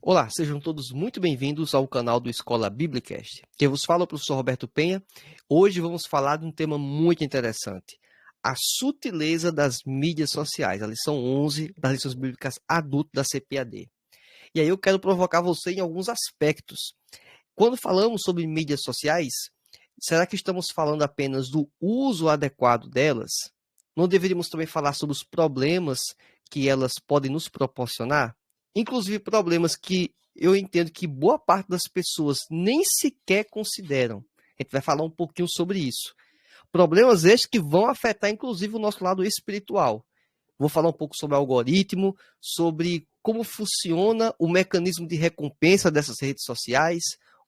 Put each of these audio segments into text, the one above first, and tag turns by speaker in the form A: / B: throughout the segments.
A: Olá, sejam todos muito bem-vindos ao canal do Escola Biblicast. Quem vos fala é o professor Roberto Penha. Hoje vamos falar de um tema muito interessante, a sutileza das mídias sociais, a lição 11 das lições bíblicas adulto da CPAD. E aí eu quero provocar você em alguns aspectos. Quando falamos sobre mídias sociais, será que estamos falando apenas do uso adequado delas? Não deveríamos também falar sobre os problemas que elas podem nos proporcionar? Inclusive problemas que eu entendo que boa parte das pessoas nem sequer consideram. A gente vai falar um pouquinho sobre isso. Problemas estes que vão afetar, inclusive, o nosso lado espiritual. Vou falar um pouco sobre algoritmo, sobre como funciona o mecanismo de recompensa dessas redes sociais,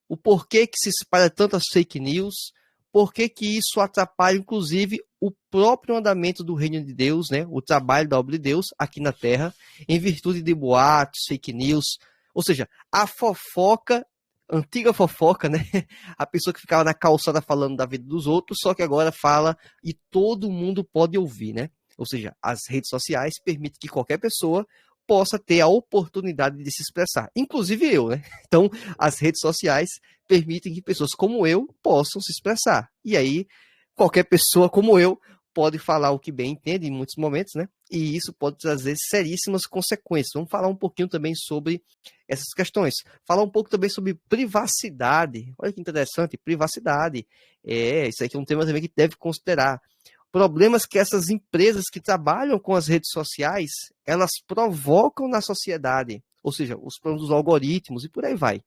A: o porquê que se espalha tantas fake news, porquê que isso atrapalha, inclusive, o próprio andamento do reino de Deus, né? O trabalho da obra de Deus aqui na Terra, em virtude de boatos, fake news, ou seja, a fofoca, antiga fofoca, né? A pessoa que ficava na calçada falando da vida dos outros, só que agora fala e todo mundo pode ouvir, né? Ou seja, as redes sociais permitem que qualquer pessoa possa ter a oportunidade de se expressar, inclusive eu, né? Então, as redes sociais permitem que pessoas como eu possam se expressar. E aí, qualquer pessoa como eu pode falar o que bem entende em muitos momentos, né? E isso pode trazer seríssimas consequências. Vamos falar um pouquinho também sobre essas questões. Falar um pouco também sobre privacidade. Olha que interessante, privacidade. Isso aqui é um tema também que deve considerar. Problemas que essas empresas que trabalham com as redes sociais, elas provocam na sociedade, ou seja, os problemas dos algoritmos e por aí vai.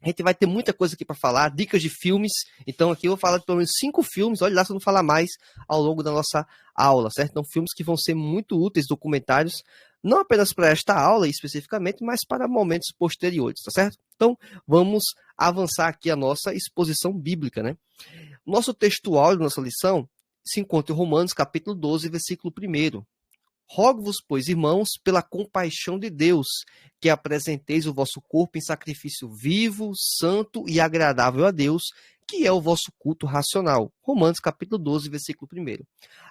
A: A gente vai ter muita coisa aqui para falar, dicas de filmes, então aqui eu vou falar de pelo menos 5 filmes, olha lá se eu não falar mais ao longo da nossa aula, certo? Então filmes que vão ser muito úteis, documentários, não apenas para esta aula especificamente, mas para momentos posteriores, tá certo? Então vamos avançar aqui a nossa exposição bíblica, né? Nosso textual da nossa lição se encontra em Romanos, capítulo 12, versículo 1. Rogo-vos, pois, irmãos, pela compaixão de Deus, que apresenteis o vosso corpo em sacrifício vivo, santo e agradável a Deus, que é o vosso culto racional. Romanos, capítulo 12, versículo 1.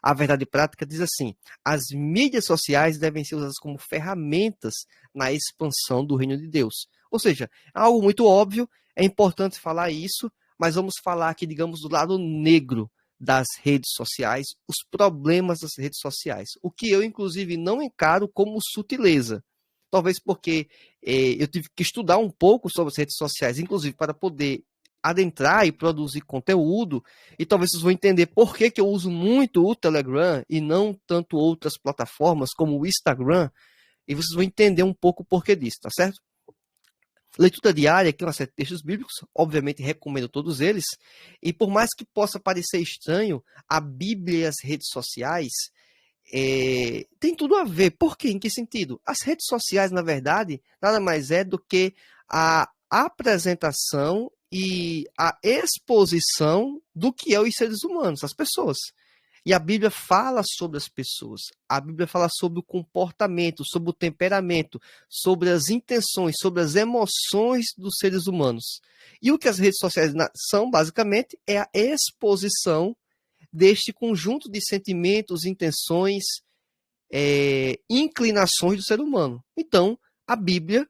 A: A verdade prática diz assim: as mídias sociais devem ser usadas como ferramentas na expansão do reino de Deus. Ou seja, é algo muito óbvio, é importante falar isso, mas vamos falar aqui, digamos, do lado negro das redes sociais, os problemas das redes sociais, o que eu, inclusive, não encaro como sutileza. Talvez porque eu tive que estudar um pouco sobre as redes sociais, inclusive para poder adentrar e produzir conteúdo, e talvez vocês vão entender por que eu uso muito o Telegram e não tanto outras plataformas como o Instagram, e vocês vão entender um pouco o porquê disso, tá certo? Leitura diária, aqui uma série de textos bíblicos, obviamente recomendo todos eles, e por mais que possa parecer estranho, a Bíblia e as redes sociais tem tudo a ver. Por quê? Em que sentido? As redes sociais, na verdade, nada mais é do que a apresentação e a exposição do que é os seres humanos, as pessoas. E a Bíblia fala sobre as pessoas. A Bíblia fala sobre o comportamento, sobre o temperamento, sobre as intenções, sobre as emoções dos seres humanos. E o que as redes sociais são, basicamente, é a exposição deste conjunto de sentimentos, intenções, inclinações do ser humano. Então, a Bíblia,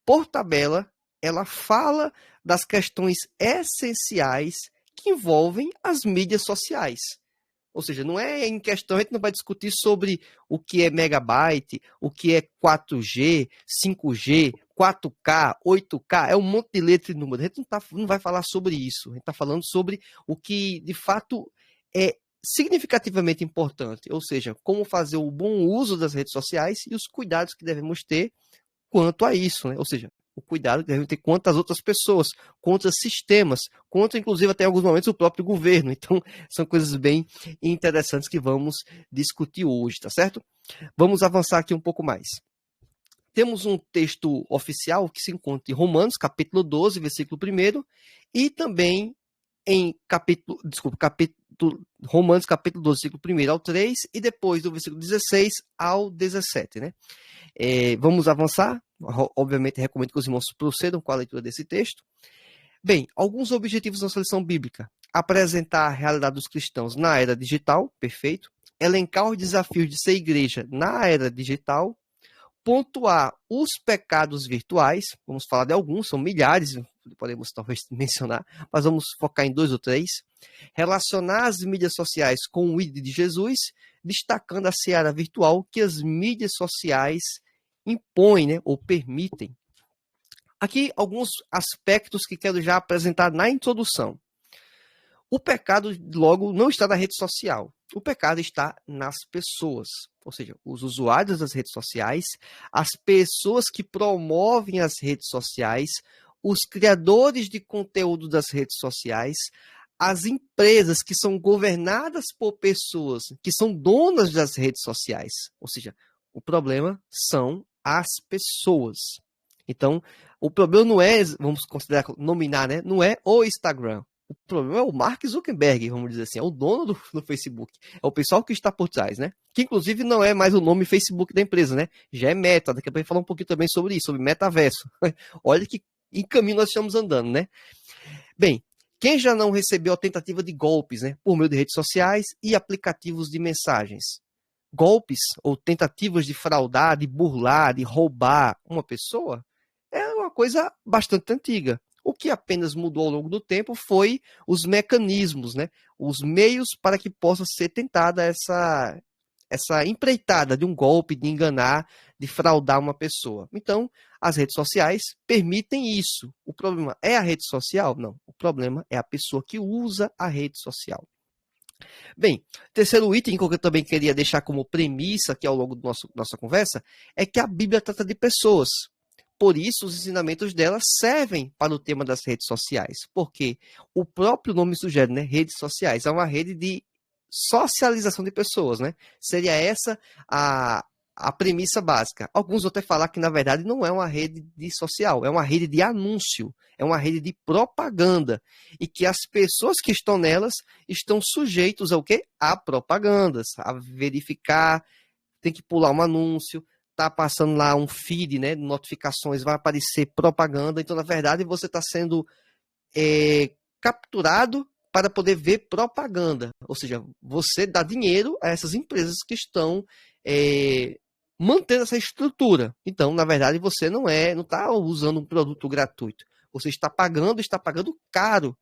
A: por tabela, ela fala das questões essenciais que envolvem as mídias sociais. Ou seja, não é em questão, a gente não vai discutir sobre o que é megabyte, o que é 4G, 5G, 4K, 8K, é um monte de letra e número. A gente não vai falar sobre isso. A gente está falando sobre o que, de fato, é significativamente importante. Ou seja, como fazer o bom uso das redes sociais e os cuidados que devemos ter quanto a isso, né? Ou seja, o cuidado que devem ter contra as outras pessoas, contra sistemas, contra, inclusive, até em alguns momentos, o próprio governo. Então, são coisas bem interessantes que vamos discutir hoje, tá certo? Vamos avançar aqui um pouco mais. Temos um texto oficial que se encontra em Romanos, capítulo 12, versículo 1, e também em Romanos, capítulo 12, versículo 1 ao 3, e depois do versículo 16 ao 17, né? Vamos avançar. Obviamente, recomendo que os irmãos procedam com a leitura desse texto. Bem, alguns objetivos da nossa lição bíblica. Apresentar a realidade dos cristãos na era digital, perfeito. Elencar os desafios de ser igreja na era digital. pontuar os pecados virtuais, vamos falar de alguns, são milhares, podemos talvez mencionar, mas vamos focar em 2 ou 3. Relacionar as mídias sociais com o ID de Jesus, destacando a seara virtual que as mídias sociais impõem, né, ou permitem. Aqui alguns aspectos que quero já apresentar na introdução. O pecado, logo, não está na rede social. O pecado está nas pessoas, ou seja, os usuários das redes sociais, as pessoas que promovem as redes sociais, os criadores de conteúdo das redes sociais, as empresas que são governadas por pessoas que são donas das redes sociais. Ou seja, o problema são as pessoas. Então, o problema não é, vamos considerar, nominar, né? Não é o Instagram. O problema é o Mark Zuckerberg, vamos dizer assim, é o dono do Facebook. É o pessoal que está por trás, né? Que inclusive não é mais o nome Facebook da empresa, né? Já é Meta. Daqui a pouco a gente falar um pouquinho também sobre isso, sobre metaverso. Olha que em caminho nós estamos andando, né? Bem, quem já não recebeu a tentativa de golpes, né? Por meio de redes sociais e aplicativos de mensagens? Golpes ou tentativas de fraudar, de burlar, de roubar uma pessoa é uma coisa bastante antiga. O que apenas mudou ao longo do tempo foi os mecanismos, né? Os meios para que possa ser tentada essa empreitada de um golpe, de enganar, de fraudar uma pessoa. Então, as redes sociais permitem isso. O problema é a rede social? Não. O problema é a pessoa que usa a rede social. Bem, terceiro item que eu também queria deixar como premissa aqui ao longo da nossa conversa é que a Bíblia trata de pessoas. Por isso, os ensinamentos dela servem para o tema das redes sociais, porque o próprio nome sugere, né? Redes sociais. É uma rede de socialização de pessoas, né? Seria essa a premissa básica. Alguns vão até falar que, na verdade, não é uma rede de social, é uma rede de anúncio, é uma rede de propaganda, e que as pessoas que estão nelas estão sujeitos ao quê? A propagandas, a verificar, tem que pular um anúncio, tá passando lá um feed, né, de notificações, vai aparecer propaganda, então na verdade você está sendo capturado para poder ver propaganda, ou seja, você dá dinheiro a essas empresas que estão mantendo essa estrutura. Então, na verdade, você não está usando um produto gratuito, você está pagando caro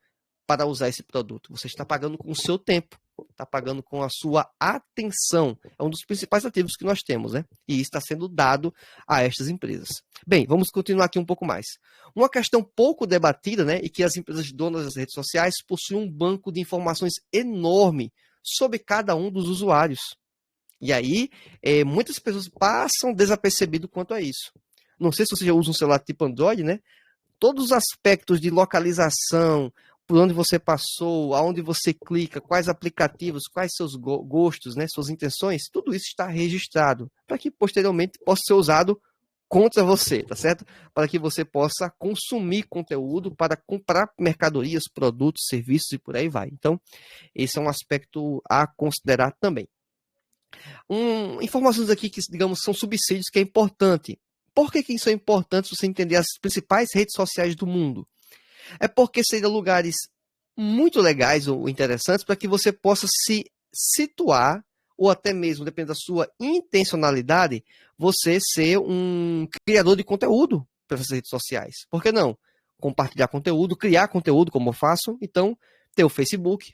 A: para usar esse produto. Você está pagando com o seu tempo, está pagando com a sua atenção. É um dos principais ativos que nós temos, né? E isso está sendo dado a estas empresas. Bem, vamos continuar aqui um pouco mais. Uma questão pouco debatida, né, e que as empresas donas das redes sociais possuem um banco de informações enorme sobre cada um dos usuários. E aí, muitas pessoas passam desapercebido quanto a isso. Não sei se você já usa um celular tipo Android, né? Todos os aspectos de localização, por onde você passou, aonde você clica, quais aplicativos, quais seus gostos, né, suas intenções, tudo isso está registrado para que posteriormente possa ser usado contra você, tá certo? Para que você possa consumir conteúdo, para comprar mercadorias, produtos, serviços e por aí vai. Então, esse é um aspecto a considerar também. Informações aqui que, digamos, são subsídios que é importante. Por que isso é importante você entender as principais redes sociais do mundo? É porque seriam lugares muito legais ou interessantes para que você possa se situar, ou até mesmo, dependendo da sua intencionalidade, você ser um criador de conteúdo para essas redes sociais. Por que não? Compartilhar conteúdo, criar conteúdo, como eu faço. Então, tem o Facebook,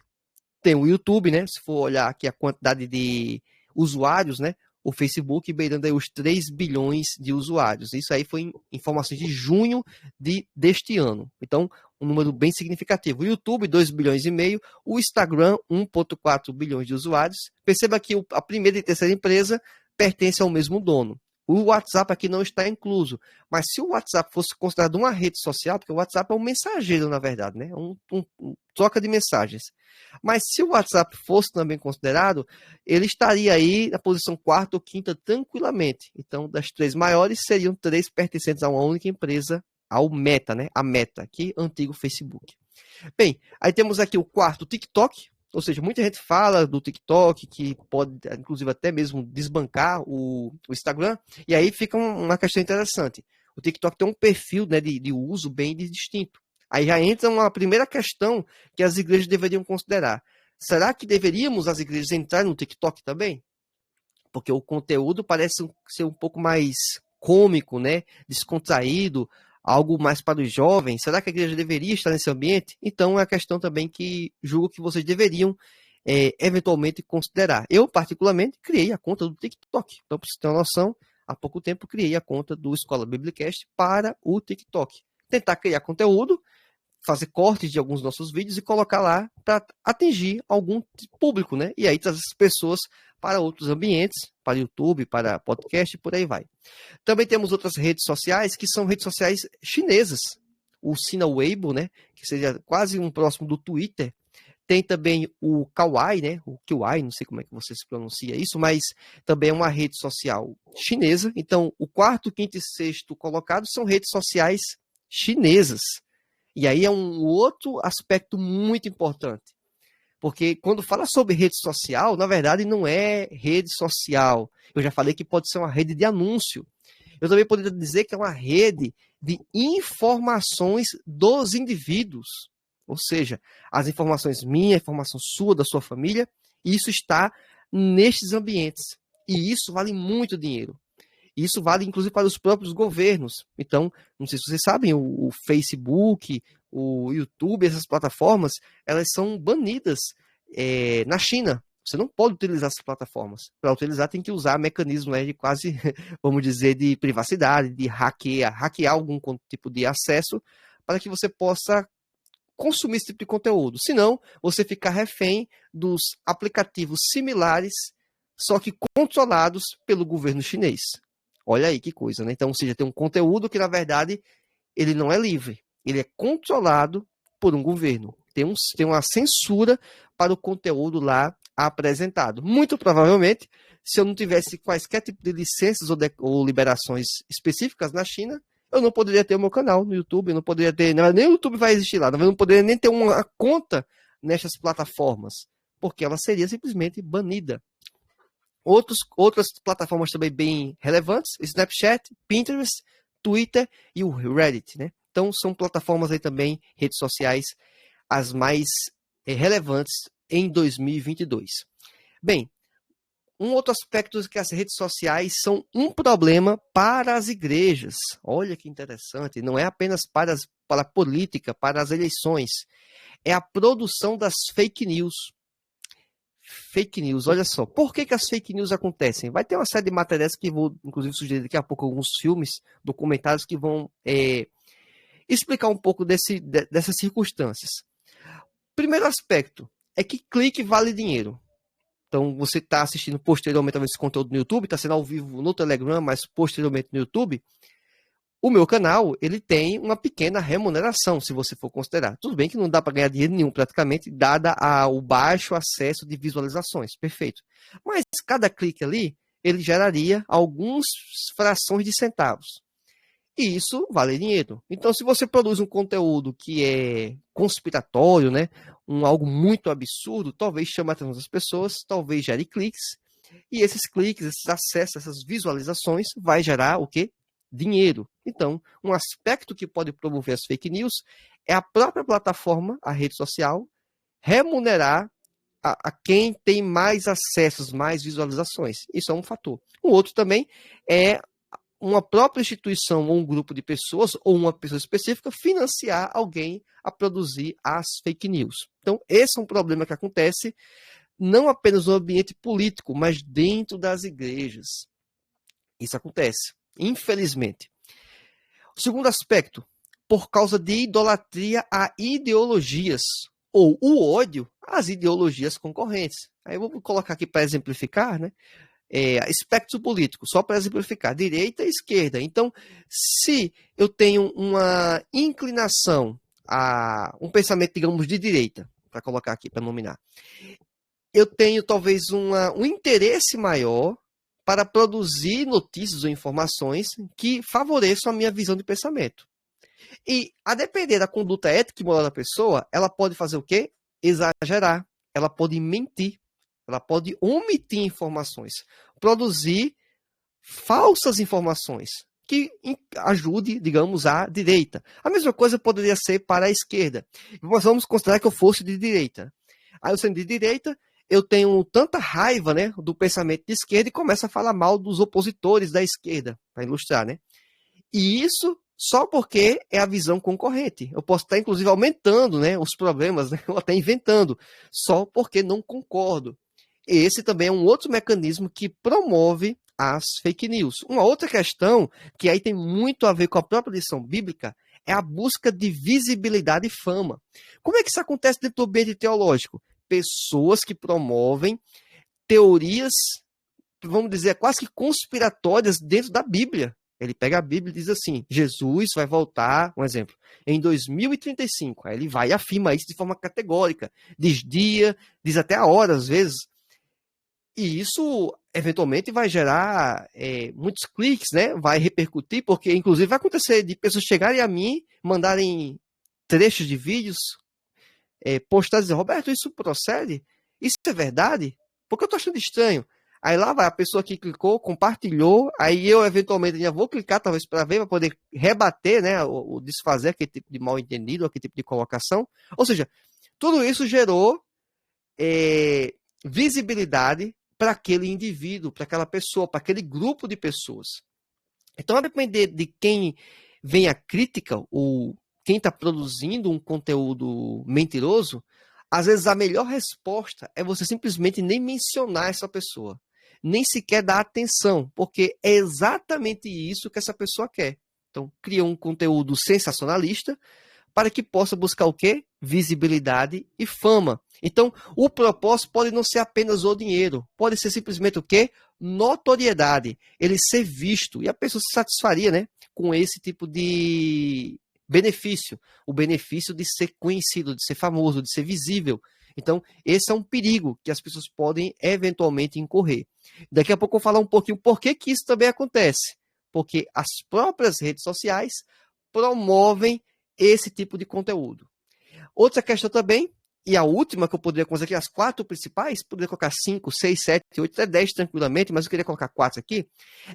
A: tem o YouTube, né? Se for olhar aqui a quantidade de usuários, né? O Facebook beirando aí os 3 bilhões de usuários. Isso aí foi informações de junho deste ano. Então, um número bem significativo. O YouTube, 2 bilhões e meio. O Instagram, 1,4 bilhões de usuários. Perceba que a primeira e terceira empresa pertencem ao mesmo dono. O WhatsApp aqui não está incluso. Mas se o WhatsApp fosse considerado uma rede social, porque o WhatsApp é um mensageiro, na verdade, né? Troca de mensagens. Mas se o WhatsApp fosse também considerado, ele estaria aí na posição 4ª ou 5ª tranquilamente. Então, das 3 maiores, seriam 3 pertencentes a uma única empresa, ao Meta, né? A Meta, aqui, antigo Facebook. Bem, aí temos aqui o quarto, o TikTok. Ou seja, muita gente fala do TikTok, que pode, inclusive, até mesmo desbancar o Instagram. E aí fica uma questão interessante. O TikTok tem um perfil, né, de uso bem distinto. Aí já entra uma primeira questão que as igrejas deveriam considerar. Será que deveríamos, as igrejas, entrar no TikTok também? Porque o conteúdo parece ser um pouco mais cômico, né? Descontraído, algo mais para os jovens. Será que a igreja deveria estar nesse ambiente? Então, é a questão também que julgo que vocês deveriam eventualmente considerar. Eu, particularmente, criei a conta do TikTok. Então, para você ter uma noção, há pouco tempo criei a conta do Escola Biblicast para o TikTok. Tentar criar conteúdo, fazer cortes de alguns nossos vídeos e colocar lá para atingir algum público, né? E aí trazer essas pessoas para outros ambientes, para YouTube, para podcast e por aí vai. Também temos outras redes sociais que são redes sociais chinesas. O Sina Weibo, né? Que seria quase um próximo do Twitter. Tem também o Kawaii, né? O Kawaii, não sei como é que você se pronuncia isso, mas também é uma rede social chinesa. Então, o quarto, quinto e sexto colocados são redes sociais chinesas. E aí é um outro aspecto muito importante. Porque quando fala sobre rede social, na verdade não é rede social. Eu já falei que pode ser uma rede de anúncio. Eu também poderia dizer que é uma rede de informações dos indivíduos. Ou seja, as informações minhas, a informação sua, da sua família, isso está nestes ambientes. E isso vale muito dinheiro. Isso vale, inclusive, para os próprios governos. Então, não sei se vocês sabem, o Facebook, o YouTube, essas plataformas, elas são banidas na China. Você não pode utilizar essas plataformas. Para utilizar, tem que usar mecanismos, né, de quase, vamos dizer, de privacidade, de hackear algum tipo de acesso, para que você possa consumir esse tipo de conteúdo. Senão, você fica refém dos aplicativos similares, só que controlados pelo governo chinês. Olha aí que coisa, né? Então, ou seja, tem um conteúdo que, na verdade, ele não é livre. Ele é controlado por um governo. Tem uma censura para o conteúdo lá apresentado. Muito provavelmente, se eu não tivesse quaisquer tipo de licenças ou liberações específicas na China, eu não poderia ter o meu canal no YouTube, eu não poderia ter, nem o YouTube vai existir lá, eu não poderia nem ter uma conta nessas plataformas, porque ela seria simplesmente banida. Outras plataformas também bem relevantes, Snapchat, Pinterest, Twitter e o Reddit, né? Então, são plataformas aí também, redes sociais, as mais relevantes em 2022. Bem, um outro aspecto é que as redes sociais são um problema para as igrejas. Olha que interessante, não é apenas para a política, para as eleições. É a produção das fake news. Fake news, olha só. Por que as fake news acontecem? Vai ter uma série de matérias que vou, inclusive, sugerir daqui a pouco alguns filmes, documentários que vão explicar um pouco dessas circunstâncias. Primeiro aspecto é que clique vale dinheiro. Então, você está assistindo posteriormente esse conteúdo no YouTube, está sendo ao vivo no Telegram, mas posteriormente no YouTube. O meu canal, ele tem uma pequena remuneração, se você for considerar. Tudo bem que não dá para ganhar dinheiro nenhum, praticamente, dada o baixo acesso de visualizações. Perfeito. Mas cada clique ali, ele geraria algumas frações de centavos. E isso vale dinheiro. Então, se você produz um conteúdo que é conspiratório, né, algo muito absurdo, talvez chame a atenção das pessoas, talvez gere cliques, e esses cliques, esses acessos, essas visualizações, vai gerar o quê? Dinheiro. Então, um aspecto que pode promover as fake news é a própria plataforma, a rede social, remunerar a quem tem mais acessos, mais visualizações. Isso é um fator. O outro também é uma própria instituição ou um grupo de pessoas ou uma pessoa específica financiar alguém a produzir as fake news. Então, esse é um problema que acontece não apenas no ambiente político, mas dentro das igrejas. Isso acontece, infelizmente. O segundo aspecto, por causa de idolatria a ideologias ou o ódio às ideologias concorrentes. Aí eu vou colocar aqui para exemplificar, né? Espectro político, só para exemplificar, direita e esquerda. Então, se eu tenho uma inclinação a um pensamento, digamos, de direita, para colocar aqui, para nominar, eu tenho talvez um interesse maior para produzir notícias ou informações que favoreçam a minha visão de pensamento. E, a depender da conduta ética e moral da pessoa, ela pode fazer o quê? Exagerar, ela pode mentir, ela pode omitir informações, produzir falsas informações que ajude, digamos, a direita. A mesma coisa poderia ser para a esquerda. Mas vamos considerar que eu fosse de direita. Aí eu sendo de direita, eu tenho tanta raiva, né, do pensamento de esquerda e começo a falar mal dos opositores da esquerda, para ilustrar, né? E isso só porque é a visão concorrente. Eu posso estar, inclusive, aumentando, né, os problemas, né, ou até inventando, só porque não concordo. Esse também é um outro mecanismo que promove as fake news. Uma outra questão, que aí tem muito a ver com a própria lição bíblica, é a busca de visibilidade e fama. Como é que isso acontece dentro do ambiente teológico? Pessoas que promovem teorias, vamos dizer, quase que conspiratórias dentro da Bíblia. Ele pega a Bíblia e diz assim: Jesus vai voltar, um exemplo, em 2035. Aí ele vai e afirma isso de forma categórica. Diz dia, diz até a hora, às vezes. E isso, eventualmente, vai gerar muitos cliques, né? Vai repercutir, porque, inclusive, vai acontecer de pessoas chegarem a mim, mandarem trechos de vídeos, postar e dizer: Roberto, isso procede? Isso é verdade? Porque eu tô achando estranho. Aí lá vai a pessoa que clicou, compartilhou, aí eu eventualmente já vou clicar talvez para ver, para poder rebater, né, ou desfazer aquele tipo de mal entendido, aquele tipo de colocação. Ou seja, tudo isso gerou visibilidade para aquele indivíduo, para aquela pessoa, para aquele grupo de pessoas. Então, a depender de quem vem a crítica, ou quem está produzindo um conteúdo mentiroso, às vezes a melhor resposta é você simplesmente nem mencionar essa pessoa, nem sequer dar atenção, porque é exatamente isso que essa pessoa quer. Então, cria um conteúdo sensacionalista para que possa buscar o quê? Visibilidade e fama. Então, o propósito pode não ser apenas o dinheiro, pode ser simplesmente o quê? Notoriedade, ele ser visto, e a pessoa se satisfaria, né, com esse tipo de benefício, o benefício de ser conhecido, de ser famoso, de ser visível. Então, esse é um perigo que as pessoas podem eventualmente incorrer. Daqui a pouco eu vou falar um pouquinho por que isso também acontece. Porque as próprias redes sociais promovem esse tipo de conteúdo. Outra questão também, e a última que eu poderia colocar aqui, as 4 principais, poderia colocar 5, 6, 7, 8, até 10 tranquilamente, mas eu queria colocar 4 aqui,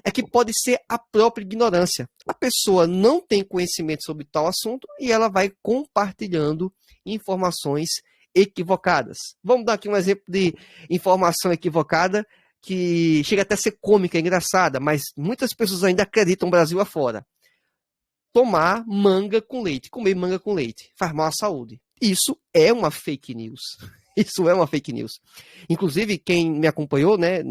A: é que pode ser a própria ignorância. A pessoa não tem conhecimento sobre tal assunto e ela vai compartilhando informações equivocadas. Vamos dar aqui um exemplo de informação equivocada que chega até a ser cômica, engraçada, mas muitas pessoas ainda acreditam Brasil afora. Tomar manga com leite, comer manga com leite, faz mal à saúde. Isso é uma fake news. Isso é uma fake news. Inclusive, quem me acompanhou, né,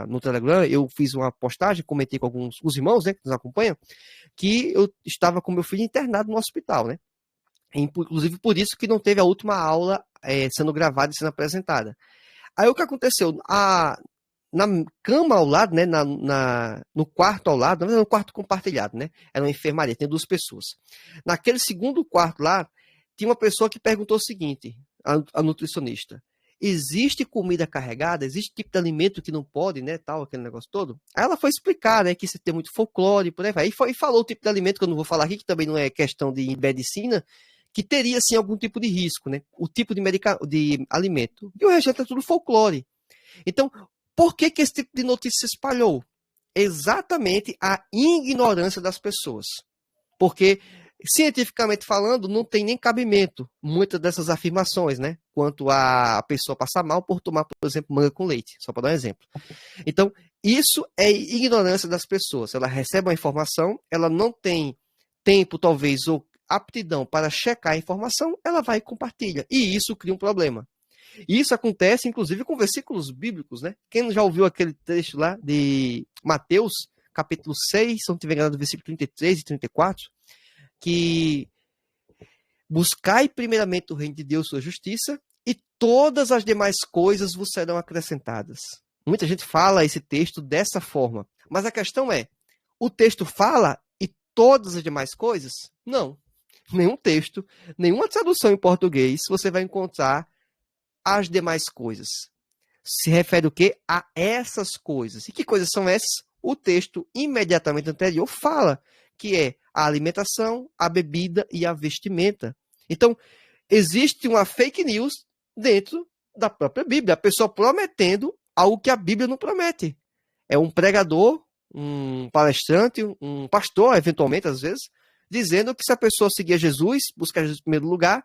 A: no Telegram, eu fiz uma postagem, comentei com alguns os irmãos, né, que nos acompanham, que eu estava com meu filho internado no hospital, né? Inclusive, por isso que não teve a última aula sendo gravada e sendo apresentada. Aí o que aconteceu? Na cama ao lado, né, no quarto ao lado, no quarto compartilhado, né? Era uma enfermaria, tem 2 pessoas. Naquele segundo quarto lá, tinha uma pessoa que perguntou o seguinte, a nutricionista: existe comida carregada? Existe tipo de alimento que não pode, né, tal, aquele negócio todo? Aí ela foi explicar, né, que isso tem muito folclore, por aí vai. E falou o tipo de alimento, que eu não vou falar aqui, que também não é questão de medicina, que teria, sim, algum tipo de risco, né? O tipo de alimento. E o resto é tudo folclore. Então, por que esse tipo de notícia se espalhou? Exatamente a ignorância das pessoas. Porque, cientificamente falando, não tem nem cabimento muitas dessas afirmações, né? Quanto a pessoa passar mal por tomar, por exemplo, manga com leite, só para dar um exemplo. Então, isso é ignorância das pessoas. Ela recebe uma informação, ela não tem tempo, talvez, ou aptidão para checar a informação, ela vai e compartilha. E isso cria um problema. E isso acontece, inclusive, com versículos bíblicos, né? Quem já ouviu aquele trecho lá de Mateus, capítulo 6, se não estiver enganado, versículo 33 e 34, que buscai primeiramente o reino de Deus, sua justiça, e todas as demais coisas vos serão acrescentadas. Muita gente fala esse texto dessa forma, mas a questão é, o texto fala e todas as demais coisas? Não. Nenhum texto, nenhuma tradução em português você vai encontrar as demais coisas. Se refere o quê? A essas coisas. E que coisas são essas? O texto imediatamente anterior fala que é a alimentação, a bebida e a vestimenta. Então, existe uma fake news dentro da própria Bíblia. A pessoa prometendo algo que a Bíblia não promete. É um pregador, um palestrante, um pastor, eventualmente, às vezes, dizendo que se a pessoa seguir Jesus, buscar Jesus em primeiro lugar,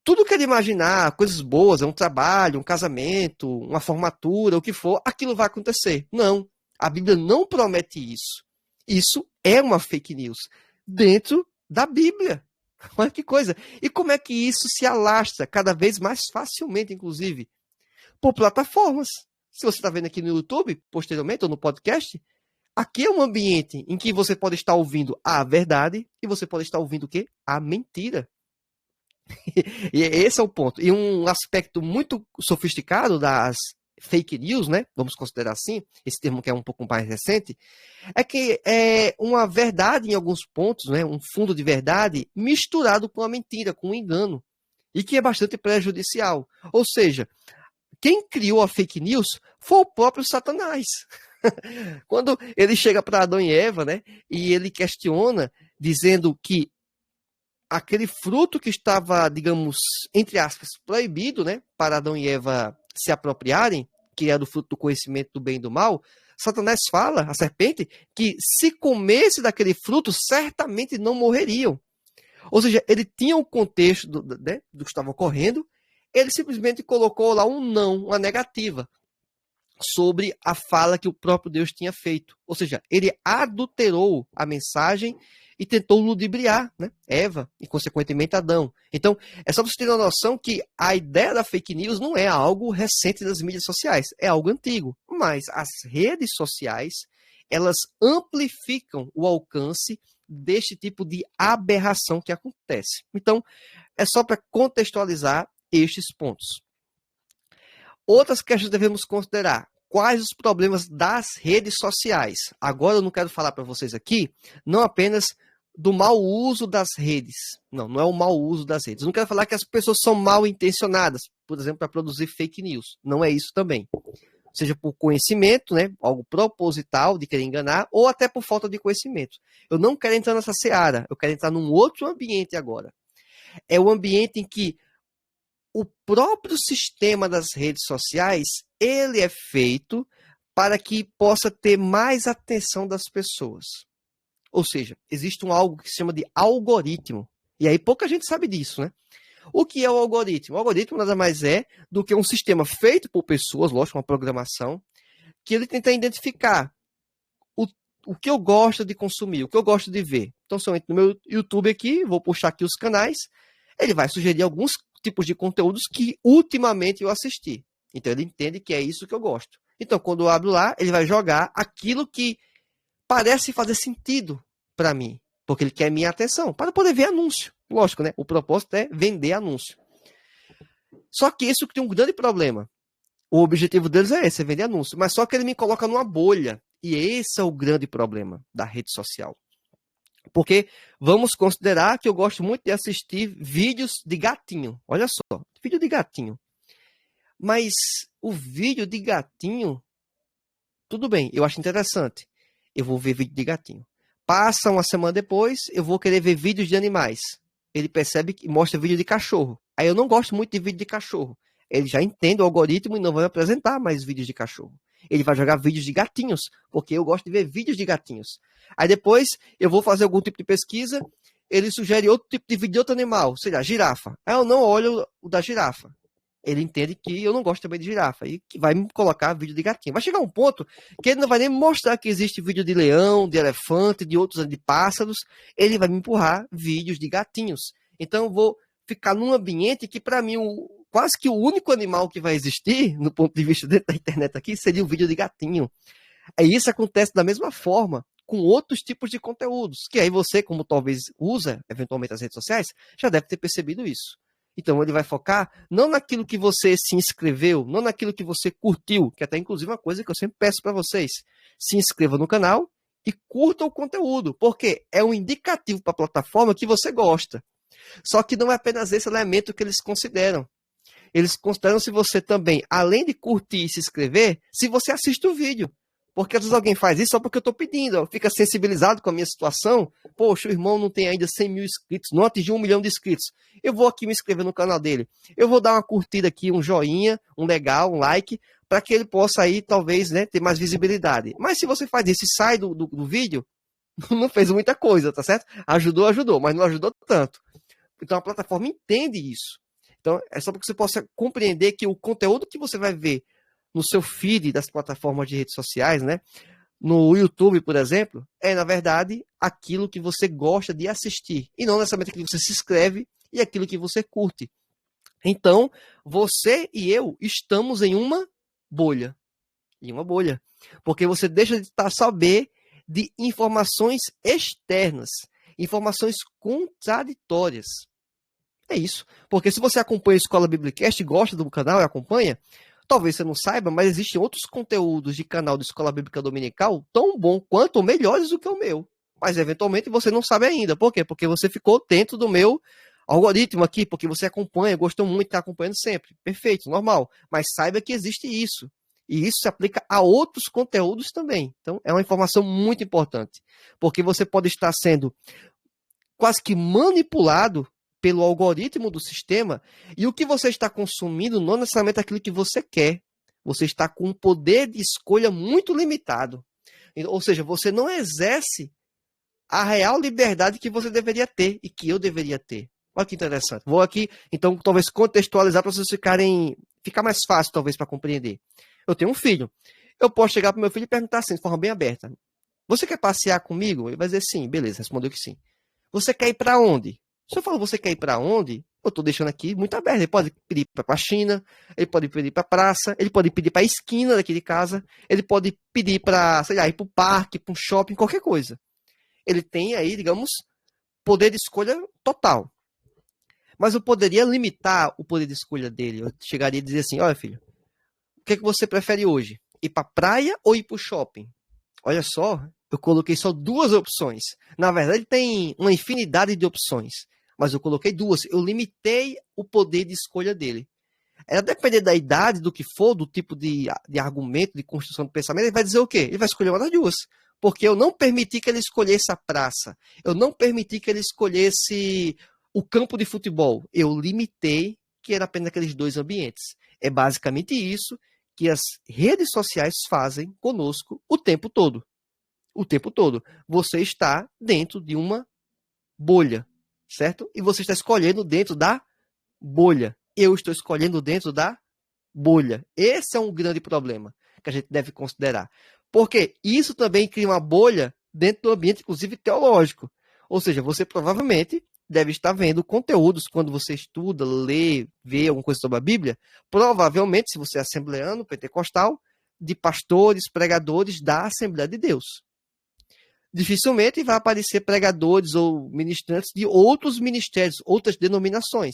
A: tudo que ele imaginar, coisas boas, um trabalho, um casamento, uma formatura, o que for, aquilo vai acontecer. Não, a Bíblia não promete isso. Isso é uma fake news dentro da Bíblia. Olha que coisa. E como é que isso se alastra cada vez mais facilmente, inclusive, por plataformas. Se você está vendo aqui no YouTube, posteriormente, ou no podcast, aqui é um ambiente em que você pode estar ouvindo a verdade e você pode estar ouvindo o quê? A mentira. E esse é o ponto. E um aspecto muito sofisticado das fake news, né? Vamos considerar assim, esse termo que é um pouco mais recente, é que é uma verdade em alguns pontos, né? Um fundo de verdade misturado com a mentira, com um engano, e que é bastante prejudicial. Ou seja, quem criou a fake news foi o próprio Satanás. Quando ele chega para Adão e Eva, né? E ele questiona, dizendo que aquele fruto que estava, digamos, entre aspas, proibido, né, para Adão e Eva se apropriarem, que era o fruto do conhecimento do bem e do mal, Satanás fala, a serpente, que se comesse daquele fruto, certamente não morreriam. Ou seja, ele tinha o contexto né, do que estava ocorrendo, ele simplesmente colocou lá um não, uma negativa, sobre a fala que o próprio Deus tinha feito. Ou seja, ele adulterou a mensagem e tentou ludibriar, né, Eva e, consequentemente, Adão. Então, é só você ter uma noção que a ideia da fake news não é algo recente das mídias sociais, é algo antigo. Mas as redes sociais, elas amplificam o alcance deste tipo de aberração que acontece. Então, é só para contextualizar estes pontos. Outras questões devemos considerar. Quais os problemas das redes sociais? Agora eu não quero falar para vocês aqui, não apenas do mau uso das redes. Não, não é o mau uso das redes. Eu não quero falar que as pessoas são mal intencionadas, por exemplo, para produzir fake news. Não é isso também. Seja por conhecimento, né, algo proposital de querer enganar, ou até por falta de conhecimento. Eu não quero entrar nessa seara, eu quero entrar num outro ambiente agora. É o ambiente em que o próprio sistema das redes sociais, ele é feito para que possa ter mais atenção das pessoas. Ou seja, existe algo que se chama de algoritmo. E aí pouca gente sabe disso, né? O que é o algoritmo? O algoritmo nada mais é do que um sistema feito por pessoas, lógico, uma programação, que ele tenta identificar o que eu gosto de consumir, o que eu gosto de ver. Então, se eu entro no meu YouTube aqui, vou puxar aqui os canais, ele vai sugerir alguns tipos de conteúdos que ultimamente eu assisti. Então ele entende que é isso que eu gosto. Então quando eu abro lá, ele vai jogar aquilo que parece fazer sentido para mim, porque ele quer minha atenção, para poder ver anúncio. Lógico, né? O propósito é vender anúncio. Só que isso tem um grande problema. O objetivo deles é esse, é vender anúncio. Mas só que ele me coloca numa bolha. E esse é o grande problema da rede social. Porque vamos considerar que eu gosto muito de assistir vídeos de gatinho. Olha só, vídeo de gatinho. Mas o vídeo de gatinho, tudo bem, eu acho interessante. Eu vou ver vídeo de gatinho. Passa uma semana depois, eu vou querer ver vídeos de animais. Ele percebe que mostra vídeo de cachorro. Aí eu não gosto muito de vídeo de cachorro. Ele já entende o algoritmo e não vai apresentar mais vídeos de cachorro. Ele vai jogar vídeos de gatinhos, porque eu gosto de ver vídeos de gatinhos. Aí depois eu vou fazer algum tipo de pesquisa, ele sugere outro tipo de vídeo de outro animal, sei lá, girafa. Aí eu não olho o da girafa. Ele entende que eu não gosto também de girafa e que vai me colocar vídeo de gatinho. Vai chegar um ponto que ele não vai nem mostrar que existe vídeo de leão, de elefante, de outros de pássaros. Ele vai me empurrar vídeos de gatinhos. Então eu vou ficar num ambiente que para mim quase que o único animal que vai existir, no ponto de vista dentro da internet aqui, seria o vídeo de gatinho. Aí isso acontece da mesma forma com outros tipos de conteúdos, que aí você, como talvez usa eventualmente as redes sociais, já deve ter percebido isso. Então ele vai focar não naquilo que você se inscreveu, não naquilo que você curtiu, que até inclusive uma coisa que eu sempre peço para vocês. Se inscreva no canal e curta o conteúdo, porque é um indicativo para a plataforma que você gosta. Só que não é apenas esse elemento que eles consideram. Eles consideram se você também, além de curtir e se inscrever, se você assiste o vídeo. Porque às vezes alguém faz isso só porque eu estou pedindo, fica sensibilizado com a minha situação. Poxa, o irmão não tem ainda 100 mil inscritos, não atingiu 1 milhão de inscritos. Eu vou aqui me inscrever no canal dele. Eu vou dar uma curtida aqui, um joinha, um legal, um like, para que ele possa aí, talvez, né, ter mais visibilidade. Mas se você faz isso e sai do vídeo, não fez muita coisa, tá certo? Ajudou, mas não ajudou tanto. Então a plataforma entende isso. Então, é só para que você possa compreender que o conteúdo que você vai ver no seu feed das plataformas de redes sociais, né? No YouTube, por exemplo, é, na verdade, aquilo que você gosta de assistir. E não necessariamente aquilo que você se inscreve e aquilo que você curte. Então, você e eu estamos em uma bolha. Em uma bolha. Porque você deixa de saber de informações externas, informações contraditórias. É isso. Porque se você acompanha a Escola Biblicast, gosta do canal e acompanha, talvez você não saiba, mas existem outros conteúdos de canal de Escola Bíblica Dominical tão bom quanto ou melhores do que o meu. Mas eventualmente você não sabe ainda. Por quê? Porque você ficou dentro do meu algoritmo aqui, porque você acompanha, gostou muito, está acompanhando sempre. Perfeito, normal. Mas saiba que existe isso. E isso se aplica a outros conteúdos também. Então, é uma informação muito importante. Porque você pode estar sendo quase que manipulado pelo algoritmo do sistema, e o que você está consumindo não necessariamente é aquilo que você quer. Você está com um poder de escolha muito limitado. Ou seja, você não exerce a real liberdade que você deveria ter e que eu deveria ter. Olha que interessante. Vou aqui, então, talvez contextualizar para vocês ficar mais fácil, talvez, para compreender. Eu tenho um filho. Eu posso chegar para o meu filho e perguntar assim, de forma bem aberta: você quer passear comigo? Ele vai dizer sim, beleza, respondeu que sim. Você quer ir para onde? Se eu falo, você quer ir para onde? Eu estou deixando aqui muito aberto. Ele pode pedir para a China, ele pode pedir para a praça, ele pode pedir para a esquina daqui de casa, ele pode pedir para, sei lá, ir para o parque, para um shopping, qualquer coisa. Ele tem aí, digamos, poder de escolha total. Mas eu poderia limitar o poder de escolha dele. Eu chegaria a dizer assim: olha, filho, o que é que você prefere hoje? Ir para a praia ou ir para o shopping? Olha só, eu coloquei só duas opções. Na verdade, ele tem uma infinidade de opções, mas eu coloquei duas. Eu limitei o poder de escolha dele. É depender da idade, do que for, do tipo de argumento, de construção do pensamento, ele vai dizer o quê? Ele vai escolher uma das duas. Porque eu não permiti que ele escolhesse a praça. Eu não permiti que ele escolhesse o campo de futebol. Eu limitei que era apenas aqueles dois ambientes. É basicamente isso que as redes sociais fazem conosco o tempo todo. O tempo todo. Você está dentro de uma bolha, certo? E você está escolhendo dentro da bolha. Eu estou escolhendo dentro da bolha. Esse é um grande problema que a gente deve considerar. Porque isso também cria uma bolha dentro do ambiente, inclusive teológico. Ou seja, você provavelmente deve estar vendo conteúdos quando você estuda, lê, vê alguma coisa sobre a Bíblia. Provavelmente, se você é assembleano, pentecostal, de pastores, pregadores da Assembleia de Deus. Dificilmente vai aparecer pregadores ou ministrantes de outros ministérios, outras denominações.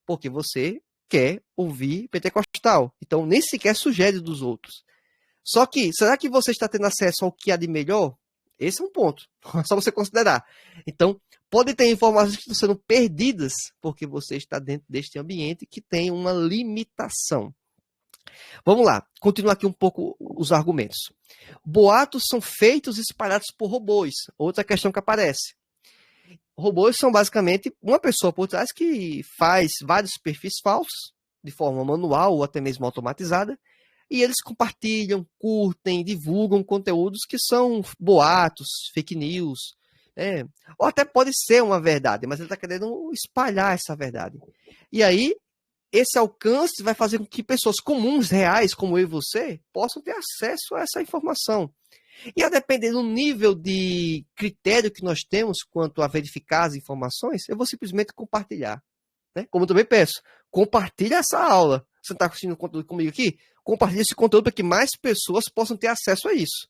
A: Porque você quer ouvir pentecostal. Então, nem sequer sugere dos outros. Só que, será que você está tendo acesso ao que há de melhor? Esse é um ponto. É só você considerar. Então, pode ter informações que estão sendo perdidas porque você está dentro deste ambiente que tem uma limitação. Vamos lá, continuar aqui um pouco os argumentos. Boatos são feitos e espalhados por robôs. Outra questão que aparece. Robôs são basicamente uma pessoa por trás que faz vários perfis falsos, de forma manual ou até mesmo automatizada, e eles compartilham, curtem, divulgam conteúdos que são boatos, fake news, né? Ou até pode ser uma verdade, mas ele está querendo espalhar essa verdade. E aí, esse alcance vai fazer com que pessoas comuns, reais, como eu e você, possam ter acesso a essa informação. E a depender do nível de critério que nós temos quanto a verificar as informações, eu vou simplesmente compartilhar. Né? Como eu também peço, compartilha essa aula. Você está assistindo conteúdo comigo aqui? Compartilhe esse conteúdo para que mais pessoas possam ter acesso a isso.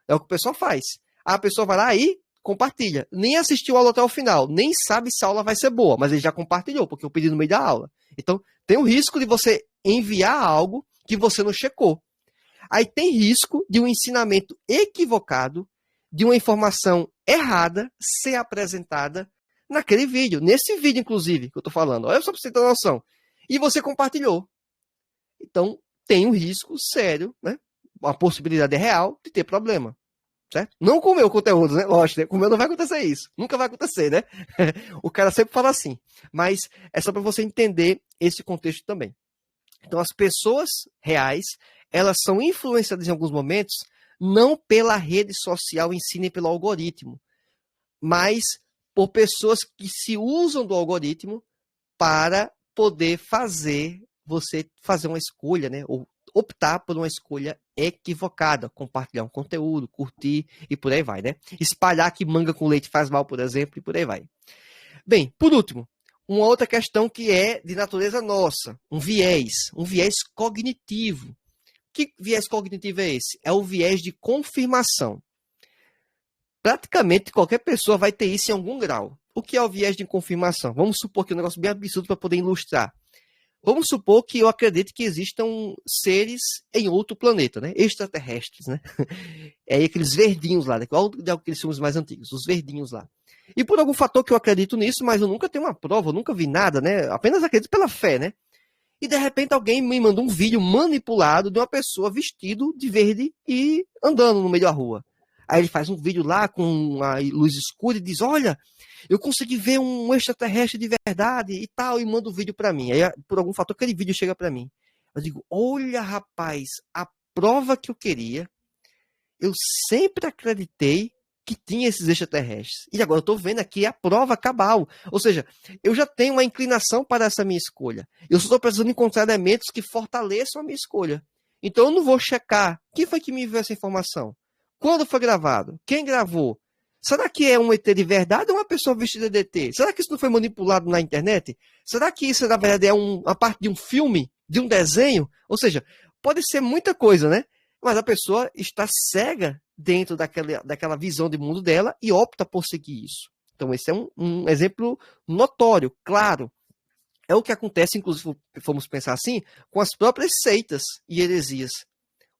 A: É o que o pessoal faz. A pessoa vai lá e compartilha. Nem assistiu a aula até o final, nem sabe se a aula vai ser boa, mas ele já compartilhou, porque eu pedi no meio da aula. Então, tem o risco de você enviar algo que você não checou. Aí tem risco de um ensinamento equivocado, de uma informação errada ser apresentada naquele vídeo. Nesse vídeo, inclusive, que eu estou falando. Olha só para você ter noção. E você compartilhou. Então, tem um risco sério, né? Uma possibilidade real de ter problema. Certo? Não com o meu conteúdo, né? Lógico, né? Com o meu não vai acontecer isso. Nunca vai acontecer, né? O cara sempre fala assim. Mas é só para você entender esse contexto também. Então, as pessoas reais, elas são influenciadas em alguns momentos, não pela rede social em si, nem pelo algoritmo, mas por pessoas que se usam do algoritmo para poder fazer você fazer uma escolha, né? Ou optar por uma escolha equivocada, compartilhar um conteúdo, curtir e por aí vai, né? Espalhar que manga com leite faz mal, por exemplo, e por aí vai. Bem, por último, uma outra questão que é de natureza nossa, um viés cognitivo. Que viés cognitivo é esse? É o viés de confirmação. Praticamente qualquer pessoa vai ter isso em algum grau. O que é o viés de confirmação? Vamos supor que é um negócio bem absurdo para poder ilustrar. Vamos supor que eu acredito que existam seres em outro planeta, né? Extraterrestres, né? É aí aqueles verdinhos lá, né? Qual aqueles filmes mais antigos? Os verdinhos lá. E por algum fator que eu acredito nisso, mas eu nunca tenho uma prova, eu nunca vi nada, né? Apenas acredito pela fé, né? E de repente alguém me mandou um vídeo manipulado de uma pessoa vestido de verde e andando no meio da rua. Aí ele faz um vídeo lá com uma luz escura e diz, olha, eu consegui ver um extraterrestre de verdade e tal, e manda o vídeo para mim. Aí, por algum fator, aquele vídeo chega para mim. Eu digo, olha, rapaz, a prova que eu queria, eu sempre acreditei que tinha esses extraterrestres. E agora eu estou vendo aqui a prova cabal. Ou seja, eu já tenho uma inclinação para essa minha escolha. Eu só estou precisando encontrar elementos que fortaleçam a minha escolha. Então eu não vou checar quem foi que me enviou essa informação. Quando foi gravado? Quem gravou? Será que é um ET de verdade ou uma pessoa vestida de ET? Será que isso não foi manipulado na internet? Será que isso, na verdade, é uma parte de um filme, de um desenho? Ou seja, pode ser muita coisa, né? Mas a pessoa está cega dentro daquela visão de mundo dela e opta por seguir isso. Então, esse é um exemplo notório, claro. É o que acontece, inclusive, vamos pensar assim, com as próprias seitas e heresias.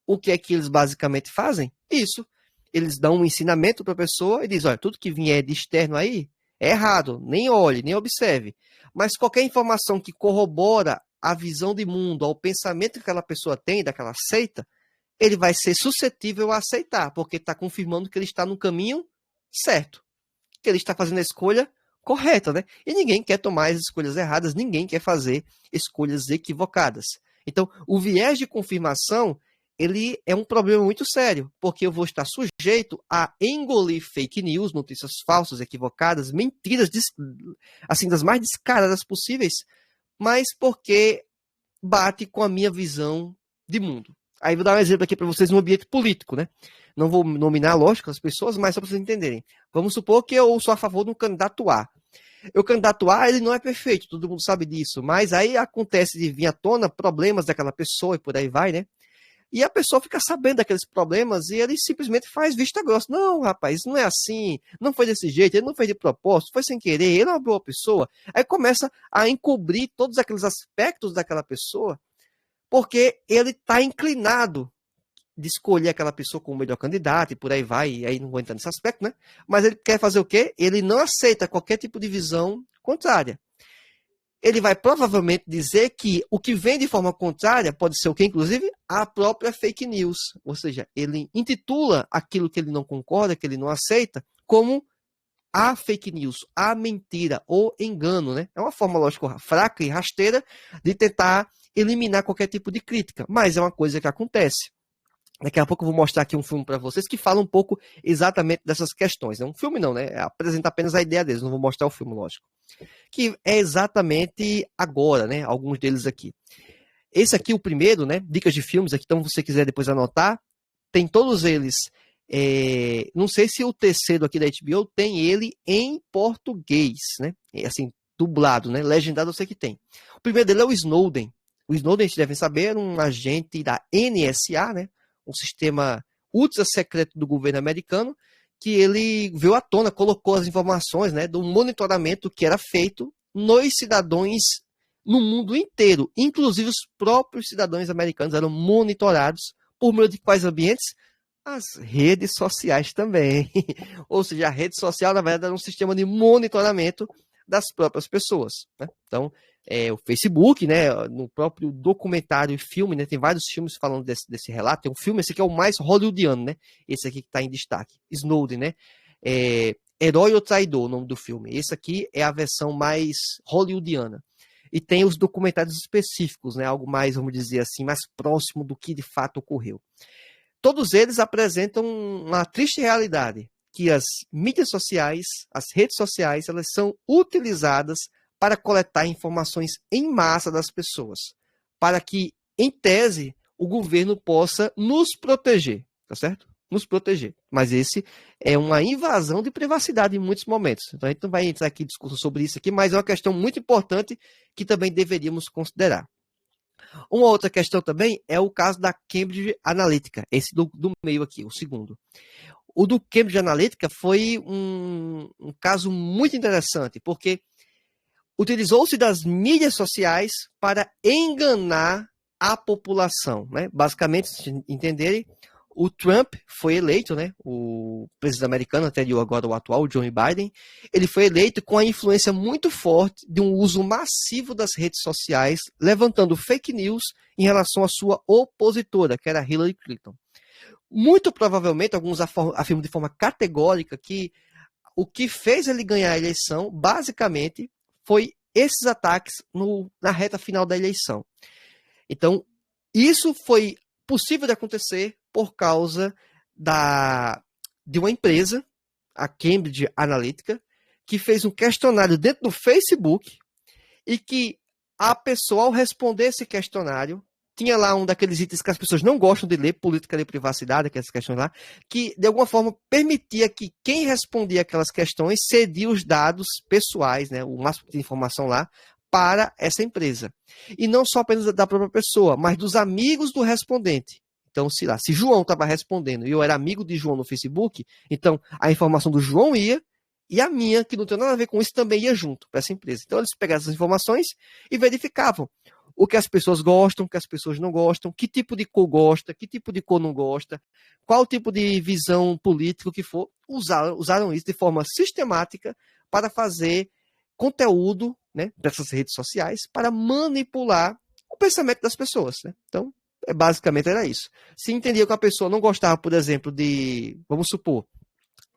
A: O que é que eles basicamente fazem? Isso. Eles dão um ensinamento para a pessoa e dizem, olha, tudo que vier de externo aí é errado, nem olhe, nem observe. Mas qualquer informação que corrobora a visão de mundo, ao pensamento que aquela pessoa tem, daquela seita, ele vai ser suscetível a aceitar, porque está confirmando que ele está no caminho certo, que ele está fazendo a escolha correta, né? E ninguém quer tomar as escolhas erradas, ninguém quer fazer escolhas equivocadas. Então, o viés de confirmação, ele é um problema muito sério, porque eu vou estar sujeito a engolir fake news, notícias falsas, equivocadas, mentiras, assim, das mais descaradas possíveis, mas porque bate com a minha visão de mundo. Aí vou dar um exemplo aqui para vocês no ambiente político, né? Não vou nominar, lógico, as pessoas, mas só para vocês entenderem. Vamos supor que eu sou a favor de um candidato A. O candidato A, ele não é perfeito, todo mundo sabe disso, mas aí acontece de vir à tona problemas daquela pessoa e por aí vai, né? E a pessoa fica sabendo daqueles problemas e ele simplesmente faz vista grossa. Não, rapaz, não é assim, não foi desse jeito, ele não fez de propósito, foi sem querer, ele é uma boa pessoa. Aí começa a encobrir todos aqueles aspectos daquela pessoa, porque ele está inclinado de escolher aquela pessoa como melhor candidato e por aí vai, e aí não vou entrar nesse aspecto, né? Mas ele quer fazer o quê? Ele não aceita qualquer tipo de visão contrária. Ele vai provavelmente dizer que o que vem de forma contrária pode ser o que, inclusive, a própria fake news. Ou seja, ele intitula aquilo que ele não concorda, que ele não aceita, como a fake news, a mentira, o engano, né? É uma forma, lógico, fraca e rasteira de tentar eliminar qualquer tipo de crítica, mas é uma coisa que acontece. Daqui a pouco eu vou mostrar aqui um filme para vocês que fala um pouco exatamente dessas questões. Não é um filme não, né? Apresenta apenas a ideia deles, não vou mostrar o filme, lógico. Que é exatamente agora, né? Alguns deles aqui. Esse aqui, o primeiro, né? Dicas de filmes aqui, então se você quiser depois anotar, tem todos eles. Não sei se o terceiro aqui da HBO tem ele em português, né? Assim, dublado, né? Legendado eu sei que tem. O primeiro dele é o Snowden. O Snowden, vocês devem saber, era um agente da NSA, né? Um sistema ultra secreto do governo americano, que ele veio à tona, colocou as informações, né, do monitoramento que era feito nos cidadãos no mundo inteiro. Inclusive os próprios cidadãos americanos eram monitorados por meio de quais ambientes? As redes sociais também. Ou seja, a rede social, na verdade, era um sistema de monitoramento das próprias pessoas, né? Então, o Facebook, né, no próprio documentário e filme, né, tem vários filmes falando desse relato. Tem um filme, esse aqui é o mais hollywoodiano, né? Esse aqui que está em destaque, Snowden, né? Herói ou Traidor, o nome do filme. Esse aqui é a versão mais hollywoodiana. E tem os documentários específicos, né? Algo mais, vamos dizer assim, mais próximo do que de fato ocorreu. Todos eles apresentam uma triste realidade, que as mídias sociais, as redes sociais, elas são utilizadas para coletar informações em massa das pessoas, para que, em tese, o governo possa nos proteger, tá certo? Nos proteger. Mas esse é uma invasão de privacidade em muitos momentos. Então a gente não vai entrar aqui em discussão sobre isso aqui, mas é uma questão muito importante que também deveríamos considerar. Uma outra questão também é o caso da Cambridge Analytica, esse do meio aqui, o segundo. O do Cambridge Analytica foi um caso muito interessante, porque utilizou-se das mídias sociais para enganar a população, né? Basicamente, se entenderem, o Trump foi eleito, né? O presidente americano anterior, agora o atual, o Joe Biden, ele foi eleito com a influência muito forte de um uso massivo das redes sociais, levantando fake news em relação à sua opositora, que era Hillary Clinton. Muito provavelmente, alguns afirmam de forma categórica que o que fez ele ganhar a eleição, basicamente, foi esses ataques na reta final da eleição. Então, isso foi possível de acontecer por causa de uma empresa, a Cambridge Analytica, que fez um questionário dentro do Facebook e que a pessoa, ao responder esse questionário, tinha lá um daqueles itens que as pessoas não gostam de ler, política de privacidade, aquelas questões lá, que de alguma forma permitia que quem respondia aquelas questões cedia os dados pessoais, né, o máximo de informação lá, para essa empresa. E não só apenas da própria pessoa, mas dos amigos do respondente. Então, se João estava respondendo e eu era amigo de João no Facebook, então a informação do João ia e a minha, que não tem nada a ver com isso, também ia junto para essa empresa. Então, eles pegavam essas informações e verificavam o que as pessoas gostam, o que as pessoas não gostam, que tipo de cor gosta, que tipo de cor não gosta, qual tipo de visão política que for. Usaram isso de forma sistemática para fazer conteúdo, né, dessas redes sociais para manipular o pensamento das pessoas. Né? Então, basicamente era isso. Se entendia que a pessoa não gostava, por exemplo, de, vamos supor,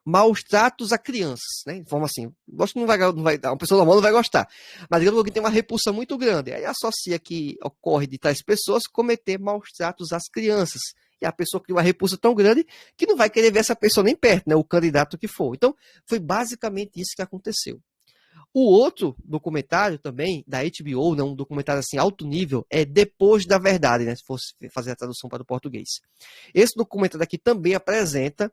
A: maus tratos a crianças, né? De forma assim, gosto que não vai, uma pessoa normal não vai gostar, mas digamos que alguém tem uma repulsa muito grande, aí associa que ocorre de tais pessoas cometer maus tratos às crianças, e a pessoa cria uma repulsa tão grande que não vai querer ver essa pessoa nem perto, né? O candidato que for. Então, foi basicamente isso que aconteceu. O outro documentário também, da HBO, né, um documentário assim, alto nível, é Depois da Verdade, né? Se fosse fazer a tradução para o português. Esse documentário aqui também apresenta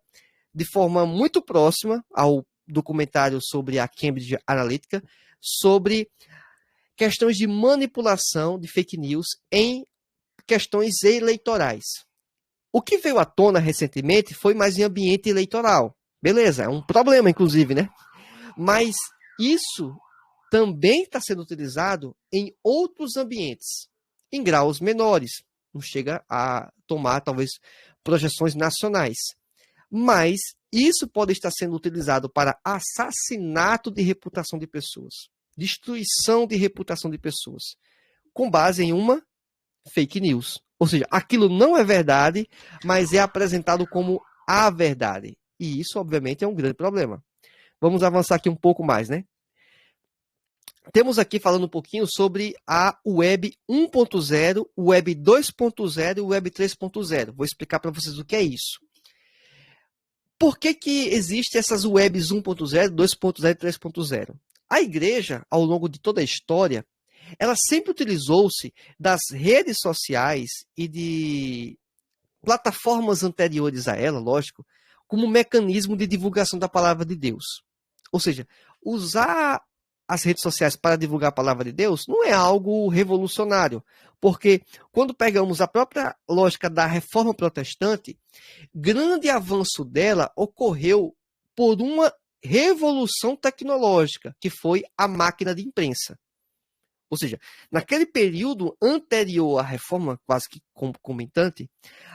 A: de forma muito próxima ao documentário sobre a Cambridge Analytica, sobre questões de manipulação de fake news em questões eleitorais. O que veio à tona recentemente foi mais em ambiente eleitoral. Beleza, é um problema, inclusive, né? Mas isso também está sendo utilizado em outros ambientes, em graus menores. Não chega a tomar, talvez, projeções nacionais. Mas isso pode estar sendo utilizado para assassinato de reputação de pessoas, destruição de reputação de pessoas, com base em uma fake news. Ou seja, aquilo não é verdade, mas é apresentado como a verdade. E isso, obviamente, é um grande problema. Vamos avançar aqui um pouco mais, né? Temos aqui falando um pouquinho sobre a Web 1.0, Web 2.0 e Web 3.0. Vou explicar para vocês o que é isso. Por que existem essas webs 1.0, 2.0 e 3.0? A igreja, ao longo de toda a história, ela sempre utilizou-se das redes sociais e de plataformas anteriores a ela, lógico, como mecanismo de divulgação da palavra de Deus. Ou seja, usar as redes sociais para divulgar a palavra de Deus não é algo revolucionário, porque quando pegamos a própria lógica da reforma protestante, grande avanço dela ocorreu por uma revolução tecnológica, que foi a máquina de imprensa. Ou seja, naquele período anterior à reforma, quase que concomitante,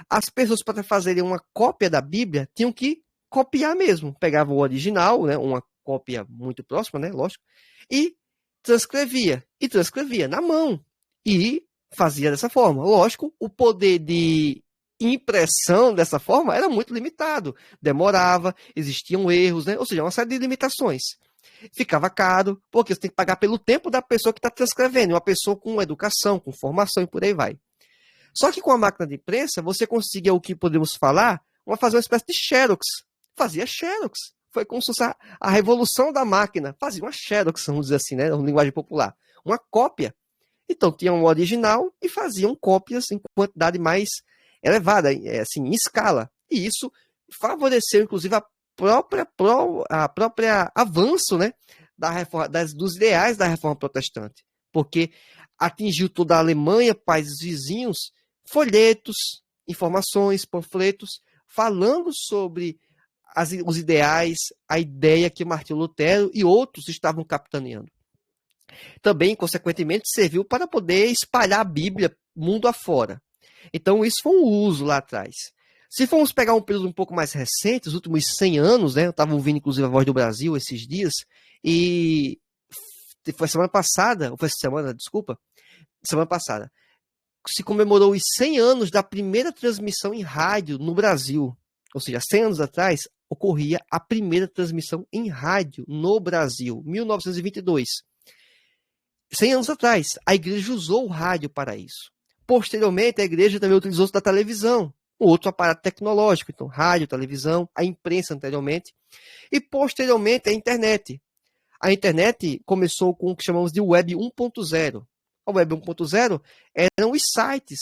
A: as pessoas, para fazerem uma cópia da Bíblia, tinham que copiar mesmo. Pegavam o original, né, uma cópia muito próxima, né, lógico, e transcrevia na mão. E fazia dessa forma. Lógico, o poder de impressão dessa forma era muito limitado. Demorava, existiam erros, né? Ou seja, uma série de limitações. Ficava caro, porque você tem que pagar pelo tempo da pessoa que está transcrevendo, uma pessoa com educação, com formação e por aí vai. Só que com a máquina de imprensa, você conseguia o que podemos falar, fazer uma espécie de xerox. Fazia xerox. Foi como se fosse a revolução da máquina. Fazia uma xerox, vamos dizer assim, né? Uma linguagem popular. Uma cópia. Então, tinham um original e faziam cópias em quantidade mais elevada, assim, em escala. E isso favoreceu, inclusive, a própria avanço, né, da reforma, dos ideais da reforma protestante. Porque atingiu toda a Alemanha, países vizinhos, folhetos, informações, panfletos, falando sobre os ideais, a ideia que Martinho Lutero e outros estavam capitaneando. Também, consequentemente, serviu para poder espalhar a Bíblia mundo afora. Então, isso foi um uso lá atrás. Se formos pegar um período um pouco mais recente, os últimos 100 anos, né? Eu estava ouvindo, inclusive, a Voz do Brasil esses dias, e foi semana passada, ou foi semana, desculpa, semana passada, se comemorou os 100 anos da primeira transmissão em rádio no Brasil. Ou seja, 100 anos atrás, ocorria a primeira transmissão em rádio no Brasil, 1922. 100 anos atrás, a igreja usou o rádio para isso. Posteriormente, a igreja também utilizou-se da televisão, outro aparato tecnológico, então rádio, televisão, a imprensa anteriormente, e posteriormente a internet. A internet começou com o que chamamos de Web 1.0. A Web 1.0 eram os sites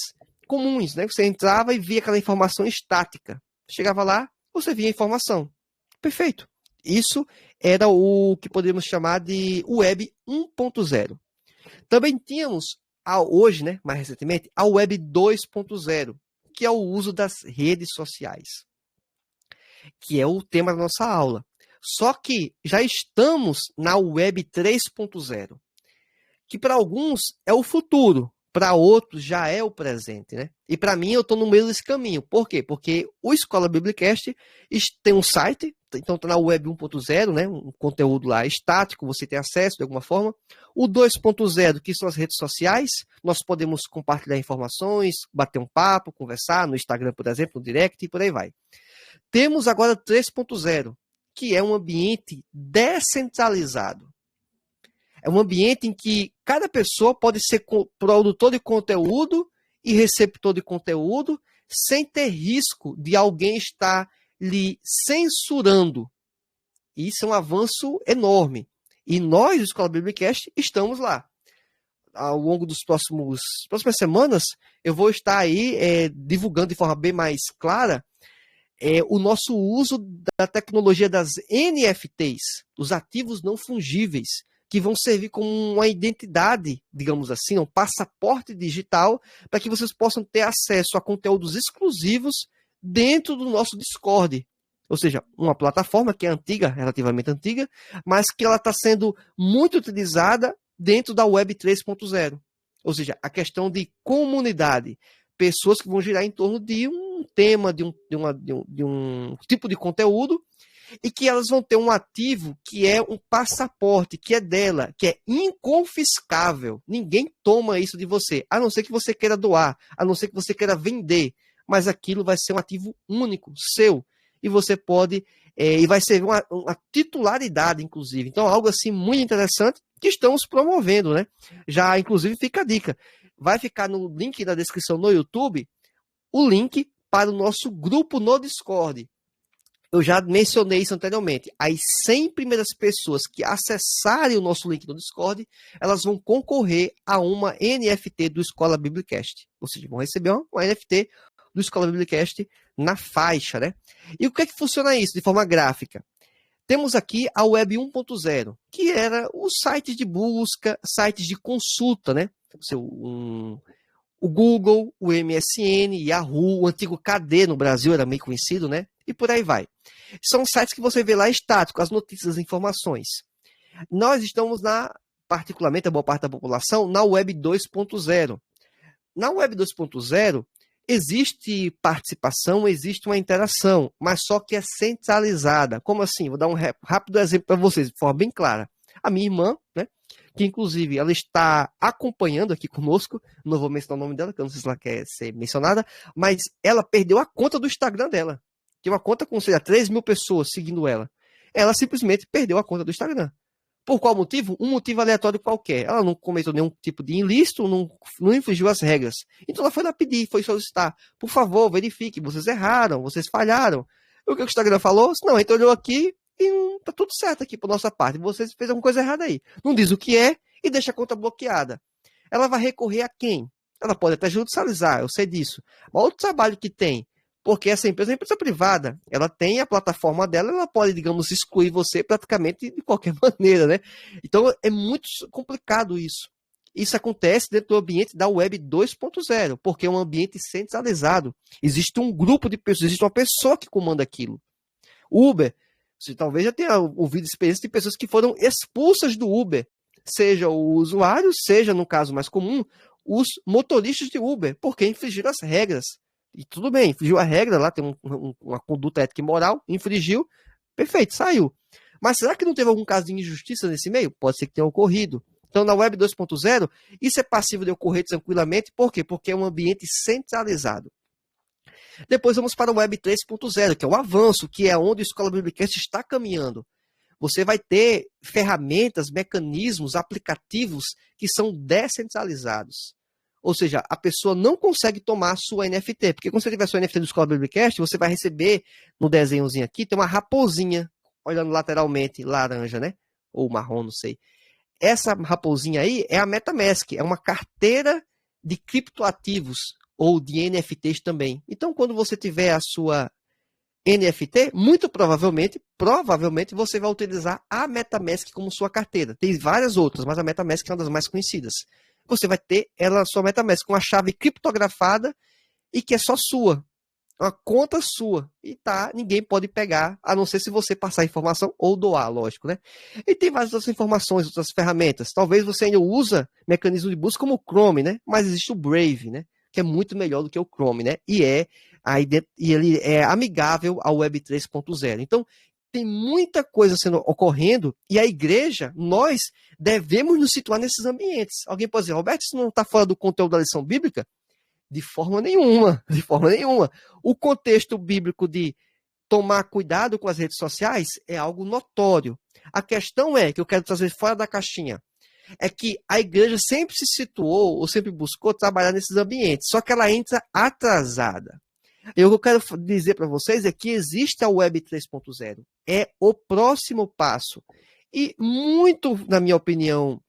A: comuns, né? Você entrava e via aquela informação estática. Chegava lá, você via a informação. Perfeito. Isso era o que poderíamos chamar de Web 1.0. Também tínhamos, hoje, né, mais recentemente, a Web 2.0, que é o uso das redes sociais, que é o tema da nossa aula. Só que já estamos na Web 3.0, que para alguns é o futuro, para outros já é o presente, né? E para mim eu estou no meio desse caminho. Por quê? Porque o Escola Biblicast tem um site, então está na Web 1.0, né? Um conteúdo lá estático, você tem acesso de alguma forma. O 2.0, que são as redes sociais, nós podemos compartilhar informações, bater um papo, conversar no Instagram, por exemplo, no direct e por aí vai. Temos agora 3.0, que é um ambiente descentralizado. É um ambiente em que cada pessoa pode ser produtor de conteúdo e receptor de conteúdo sem ter risco de alguém estar lhe censurando. Isso é um avanço enorme. E nós, do Escola Biblicast, estamos lá. Ao longo dos próximas semanas, eu vou estar aí divulgando de forma bem mais clara o nosso uso da tecnologia das NFTs, os ativos não fungíveis, que vão servir como uma identidade, digamos assim, um passaporte digital, para que vocês possam ter acesso a conteúdos exclusivos dentro do nosso Discord. Ou seja, uma plataforma que é antiga, relativamente antiga, mas que ela está sendo muito utilizada dentro da Web 3.0. Ou seja, a questão de comunidade, pessoas que vão girar em torno de um tema, de um tipo de conteúdo, e que elas vão ter um ativo que é um passaporte, que é dela, que é inconfiscável. Ninguém toma isso de você, a não ser que você queira doar, a não ser que você queira vender, mas aquilo vai ser um ativo único, seu, e você pode, e vai ser uma titularidade, inclusive. Então, algo assim muito interessante que estamos promovendo, né? Já, inclusive, fica a dica. Vai ficar no link da descrição no YouTube, o link para o nosso grupo no Discord. Eu já mencionei isso anteriormente. As 100 primeiras pessoas que acessarem o nosso link no Discord, elas vão concorrer a uma NFT do Escola Biblicast. Ou seja, vão receber uma NFT do Escola Biblicast na faixa, né? E o que é que funciona isso de forma gráfica? Temos aqui a Web 1.0, que era os sites de busca, sites de consulta, né? O Google, o MSN, Yahoo, o antigo KD no Brasil era meio conhecido, né? E por aí vai. São sites que você vê lá estático, as notícias, as informações. Nós estamos particularmente a boa parte da população, na Web 2.0. Na Web 2.0 existe participação, existe uma interação, mas só que é centralizada. Como assim? Vou dar um rápido exemplo para vocês, de forma bem clara. A minha irmã, né? Que inclusive ela está acompanhando aqui conosco, não vou mencionar o nome dela, que eu não sei se ela quer ser mencionada, mas ela perdeu a conta do Instagram dela. Tinha uma conta com, 3 mil pessoas seguindo ela. Ela simplesmente perdeu a conta do Instagram. Por qual motivo? Um motivo aleatório qualquer. Ela não cometeu nenhum tipo de ilícito, não infringiu as regras. Então ela foi lá pedir, foi solicitar. Por favor, verifique, vocês erraram, vocês falharam. O que o Instagram falou? Não, a gente olhou aqui, e não tá tudo certo aqui por nossa parte. Você fez alguma coisa errada aí. Não diz o que é e deixa a conta bloqueada. Ela vai recorrer a quem? Ela pode até judicializar, eu sei disso. Mas outro trabalho que tem, porque essa empresa é uma empresa privada, ela tem a plataforma dela, ela pode, digamos, excluir você praticamente de qualquer maneira, né? Então é muito complicado isso. Isso acontece dentro do ambiente da Web 2.0, porque é um ambiente centralizado. Existe um grupo de pessoas, existe uma pessoa que comanda aquilo. Uber, você talvez já tenha ouvido experiências de pessoas que foram expulsas do Uber, seja o usuário, seja, no caso mais comum, os motoristas de Uber, porque infringiram as regras. E tudo bem, infringiu a regra, lá tem uma conduta ética e moral, infringiu, perfeito, saiu. Mas será que não teve algum caso de injustiça nesse meio? Pode ser que tenha ocorrido. Então, na Web 2.0, isso é passível de ocorrer tranquilamente, por quê? Porque é um ambiente centralizado. Depois vamos para o Web 3.0, que é o avanço, que é onde a Escola Biblicast está caminhando. Você vai ter ferramentas, mecanismos, aplicativos que são descentralizados. Ou seja, a pessoa não consegue tomar a sua NFT, porque quando você tiver sua NFT do Escola Biblicast, você vai receber no desenhozinho aqui, tem uma raposinha, olhando lateralmente, laranja, né? Ou marrom, não sei. Essa raposinha aí é a MetaMask, é uma carteira de criptoativos, ou de NFTs também. Então, quando você tiver a sua NFT, muito provavelmente você vai utilizar a MetaMask como sua carteira. Tem várias outras, mas a MetaMask é uma das mais conhecidas. Você vai ter ela, sua MetaMask, com a chave criptografada e que é só sua. Uma conta sua. E tá, ninguém pode pegar, a não ser se você passar a informação ou doar, lógico, né? E tem várias outras informações, outras ferramentas. Talvez você ainda usa mecanismo de busca como o Chrome, né? Mas existe o Brave, né? Que é muito melhor do que o Chrome, né? E ele é amigável ao Web 3.0. Então, tem muita coisa sendo ocorrendo e a igreja, nós devemos nos situar nesses ambientes. Alguém pode dizer, Roberto, isso não está fora do conteúdo da lição bíblica? De forma nenhuma, de forma nenhuma. O contexto bíblico de tomar cuidado com as redes sociais é algo notório. A questão é, que eu quero trazer fora da caixinha, é que a igreja sempre se situou, ou sempre buscou trabalhar nesses ambientes, só que ela entra atrasada. E o que eu quero dizer para vocês é que existe a Web 3.0. É o próximo passo. E muito, na minha opinião,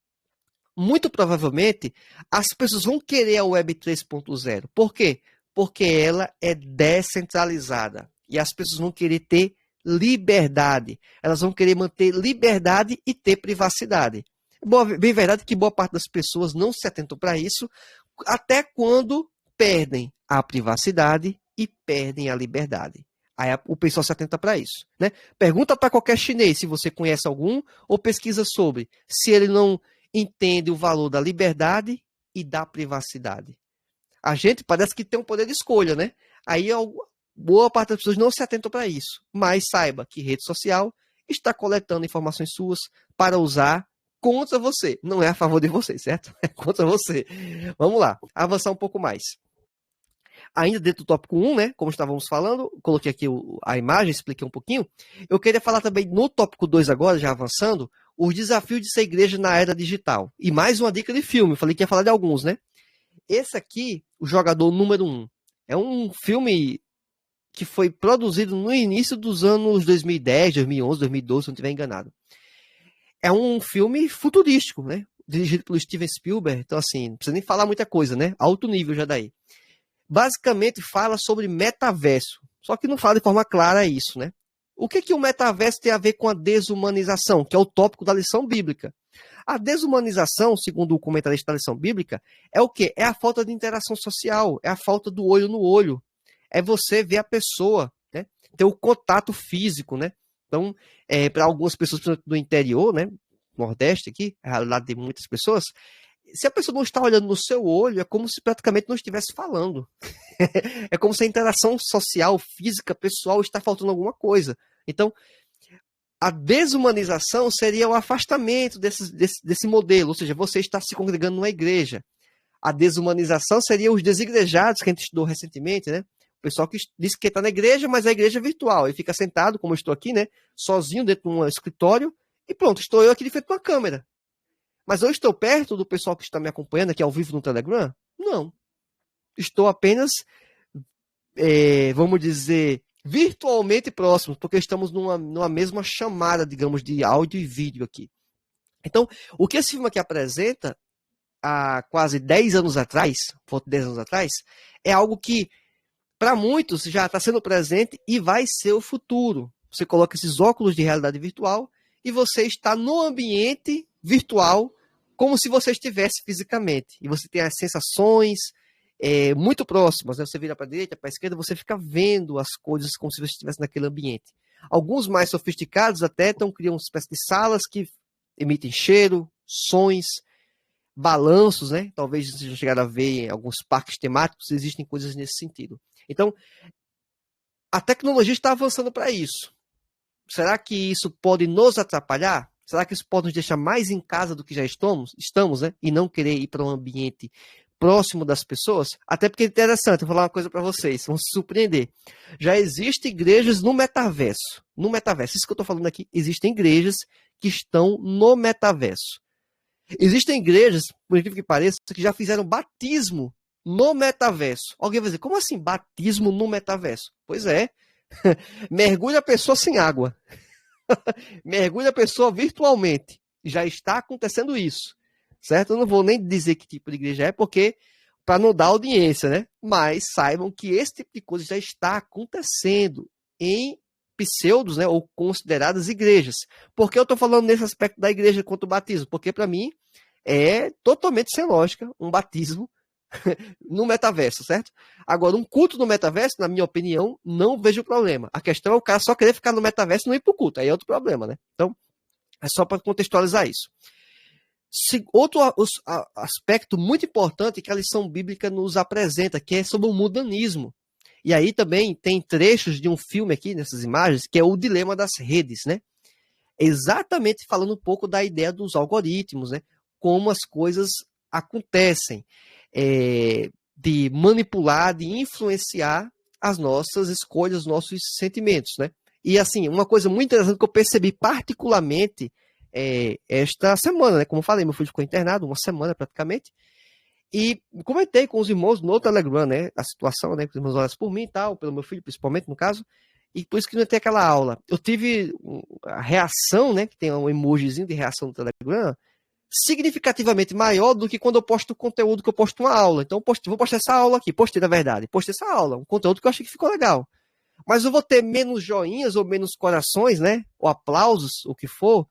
A: muito provavelmente, as pessoas vão querer a Web 3.0. Por quê? Porque ela é descentralizada. E as pessoas vão querer ter liberdade. Elas vão querer manter liberdade e ter privacidade. Bem verdade que boa parte das pessoas não se atentam para isso, até quando perdem a privacidade e perdem a liberdade. Aí o pessoal se atenta para isso, né? Pergunta para qualquer chinês se você conhece algum ou pesquisa sobre, se ele não entende o valor da liberdade e da privacidade. A gente parece que tem um poder de escolha, né? Aí boa parte das pessoas não se atentam para isso. Mas saiba que rede social está coletando informações suas para usar contra você. Não é a favor de você, certo? É contra você. Vamos lá, avançar um pouco mais. Ainda dentro do tópico 1, né, como estávamos falando, coloquei aqui a imagem, expliquei um pouquinho. Eu queria falar também no tópico 2 agora, já avançando, os desafios de ser igreja na era digital. E mais uma dica de filme, eu falei que ia falar de alguns, né? Esse aqui, O Jogador Número 1, é um filme que foi produzido no início dos anos 2010, 2011, 2012, se não estiver enganado. É um filme futurístico, né? Dirigido pelo Steven Spielberg, então assim, não precisa nem falar muita coisa, né? Alto nível já daí. Basicamente fala sobre metaverso, só que não fala de forma clara isso, né? O que o metaverso tem a ver com a desumanização, que é o tópico da lição bíblica? A desumanização, segundo o comentarista da lição bíblica, é o quê? É a falta de interação social, é a falta do olho no olho, é você ver a pessoa, né? Ter o contato físico, né? Então, para algumas pessoas do interior, né? Nordeste aqui, a realidade de muitas pessoas, se a pessoa não está olhando no seu olho, é como se praticamente não estivesse falando. É como se a interação social, física, pessoal, está faltando alguma coisa. Então, a desumanização seria o afastamento desse modelo, ou seja, você está se congregando numa igreja. A desumanização seria os desigrejados, que a gente estudou recentemente, né? O pessoal que diz que está na igreja, mas a igreja é virtual. Ele fica sentado, como eu estou aqui, né? Sozinho dentro de um escritório, e pronto, estou eu aqui de frente de uma câmera. Mas eu estou perto do pessoal que está me acompanhando aqui ao vivo no Telegram? Não. Estou apenas, vamos dizer, virtualmente próximos, porque estamos numa mesma chamada, digamos, de áudio e vídeo aqui. Então, o que esse filme aqui apresenta, há quase 10 anos atrás, 10 anos atrás, é algo que, para muitos, já está sendo presente e vai ser o futuro. Você coloca esses óculos de realidade virtual e você está no ambiente virtual como se você estivesse fisicamente. E você tem as sensações muito próximas, né? Você vira para a direita, para a esquerda, você fica vendo as coisas como se você estivesse naquele ambiente. Alguns mais sofisticados até criam uma espécie de salas que emitem cheiro, sons, balanços, né? Talvez vocês já chegaram a ver em alguns parques temáticos, existem coisas nesse sentido. Então, a tecnologia está avançando para isso. Será que isso pode nos atrapalhar? Será que isso pode nos deixar mais em casa do que já estamos, né? E não querer ir para um ambiente próximo das pessoas? Até porque é interessante, eu vou falar uma coisa para vocês, vão se surpreender. Já existem igrejas no metaverso. No metaverso, isso que eu estou falando aqui, existem igrejas que estão no metaverso. Existem igrejas, por incrível que pareça, que já fizeram batismo no metaverso. Alguém vai dizer, como assim batismo no metaverso? Pois é, mergulha a pessoa sem água. Mergulha a pessoa virtualmente. Já está acontecendo isso, certo? Eu não vou nem dizer que tipo de igreja é, porque para não dar audiência, né? Mas saibam que esse tipo de coisa já está acontecendo em pseudos, né, ou consideradas igrejas. Por que eu estou falando nesse aspecto da igreja quanto ao batismo? Porque para mim é totalmente sem lógica um batismo no metaverso, certo? Agora, um culto no metaverso, na minha opinião, não vejo problema. A questão é o cara só querer ficar no metaverso e não ir pro culto. Aí é outro problema, né? Então, é só para contextualizar isso. Outro aspecto muito importante que a lição bíblica nos apresenta, que é sobre o mundanismo. E aí também tem trechos de um filme aqui nessas imagens, que é o Dilema das Redes, né? Exatamente falando um pouco da ideia dos algoritmos, né? Como as coisas acontecem, de manipular, de influenciar as nossas escolhas, os nossos sentimentos, né? E assim, uma coisa muito interessante que eu percebi particularmente esta semana, né? Como eu falei, meu filho ficou internado uma semana praticamente, e comentei com os irmãos no Telegram, né? A situação, né? Que os irmãos oram por mim e tal, pelo meu filho, principalmente, no caso. E por isso que não tem aquela aula. Eu tive a reação, né? Que tem um emojizinho de reação no Telegram, significativamente maior do que quando eu posto conteúdo que eu posto uma aula. Então, vou postar essa aula aqui. Postei, na verdade. Postei essa aula. Um conteúdo que eu achei que ficou legal. Mas eu vou ter menos joinhas ou menos corações, né? Ou aplausos, o que for,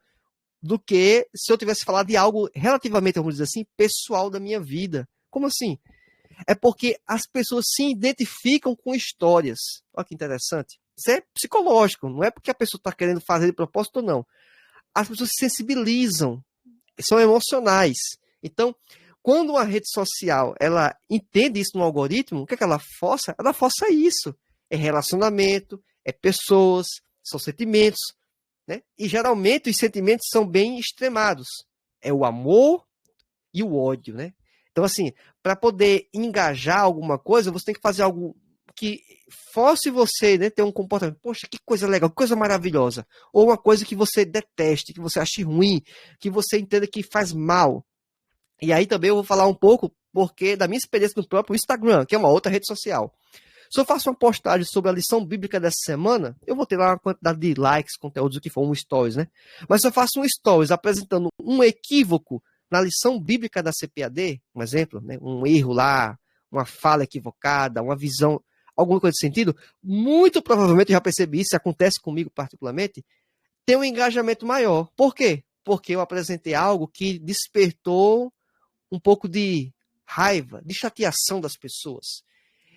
A: do que se eu tivesse falado de algo relativamente, vamos dizer assim, pessoal da minha vida. Como assim? É porque as pessoas se identificam com histórias. Olha que interessante. Isso é psicológico, não é porque a pessoa está querendo fazer de propósito, não. As pessoas se sensibilizam, são emocionais. Então, quando uma rede social ela entende isso no algoritmo, o que é que ela força? Ela força isso. É relacionamento, é pessoas, são sentimentos, né? E geralmente os sentimentos são bem extremados. É o amor e o ódio, né? Então, assim, para poder engajar alguma coisa, você tem que fazer algo que force você, né, ter um comportamento. Poxa, que coisa legal, que coisa maravilhosa. Ou uma coisa que você deteste, que você ache ruim, que você entenda que faz mal. E aí também eu vou falar um pouco porque da minha experiência no próprio Instagram, que é uma outra rede social. Se eu faço uma postagem sobre a lição bíblica dessa semana, eu vou ter lá uma quantidade de likes, conteúdos, o que for, um stories, né? Mas se eu faço um stories apresentando um equívoco na lição bíblica da CPAD, um exemplo, né? Um erro lá, uma fala equivocada, uma visão, alguma coisa de sentido, muito provavelmente, eu já percebi isso, acontece comigo particularmente, tem um engajamento maior. Por quê? Porque eu apresentei algo que despertou um pouco de raiva, de chateação das pessoas.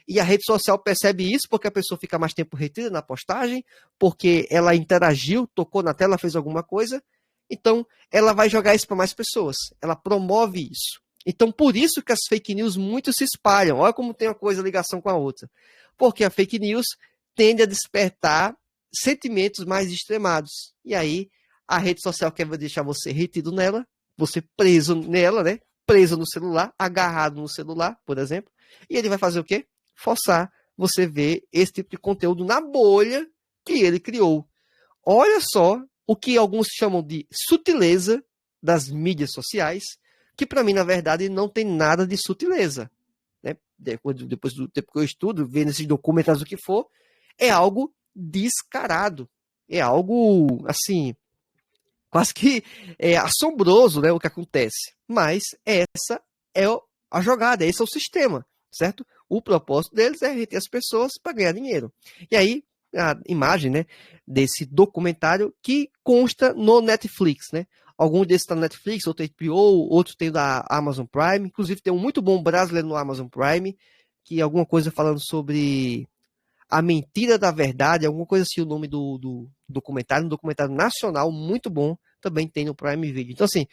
A: E a rede social percebe isso porque a pessoa fica mais tempo retida na postagem, porque ela interagiu, tocou na tela, fez alguma coisa. Então, ela vai jogar isso para mais pessoas. Ela promove isso. Então, por isso que as fake news muito se espalham. Olha como tem uma coisa ligação com a outra. Porque a fake news tende a despertar sentimentos mais extremados. E aí, a rede social quer deixar você retido nela, você preso nela, né? Preso no celular, agarrado no celular, por exemplo. E ele vai fazer o quê? Forçar você ver esse tipo de conteúdo na bolha que ele criou. Olha só o que alguns chamam de sutileza das mídias sociais, que para mim, na verdade, não tem nada de sutileza. Né? Depois do tempo que eu estudo, vendo esses documentários, o que for, é algo descarado. É algo, assim, quase que assombroso, né, o que acontece. Mas essa é a jogada, esse é o sistema, certo? O propósito deles é reter as pessoas para ganhar dinheiro. E aí, a imagem, né, desse documentário que consta no Netflix, né? Alguns desses estão no Netflix, outro HBO, outros tem da Amazon Prime. Inclusive tem um muito bom brasileiro no Amazon Prime, que é alguma coisa falando sobre a Mentira da Verdade, alguma coisa assim, o nome do documentário, um documentário nacional muito bom, também tem no Prime Video. Então, assim,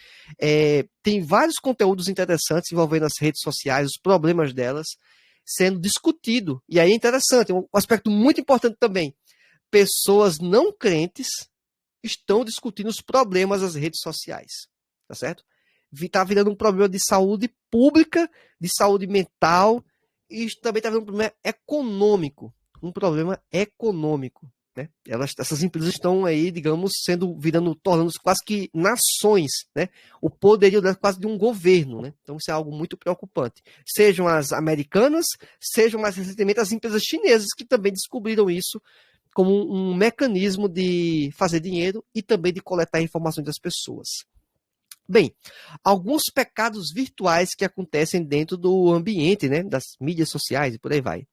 A: tem vários conteúdos interessantes envolvendo as redes sociais, os problemas delas, sendo discutido. E aí é interessante, um aspecto muito importante também. Pessoas não crentes estão discutindo os problemas das redes sociais, tá certo? Está virando um problema de saúde pública, de saúde mental, e também está virando um problema econômico. Um problema econômico. Né? Essas empresas estão aí, digamos, tornando-se quase que nações, né? O poderio delas quase de um governo, né? Então isso é algo muito preocupante. Sejam as americanas, sejam mais recentemente as empresas chinesas que também descobriram isso como um mecanismo de fazer dinheiro e também de coletar informações das pessoas. Bem, alguns pecados virtuais que acontecem dentro do ambiente, né, das mídias sociais e por aí vai.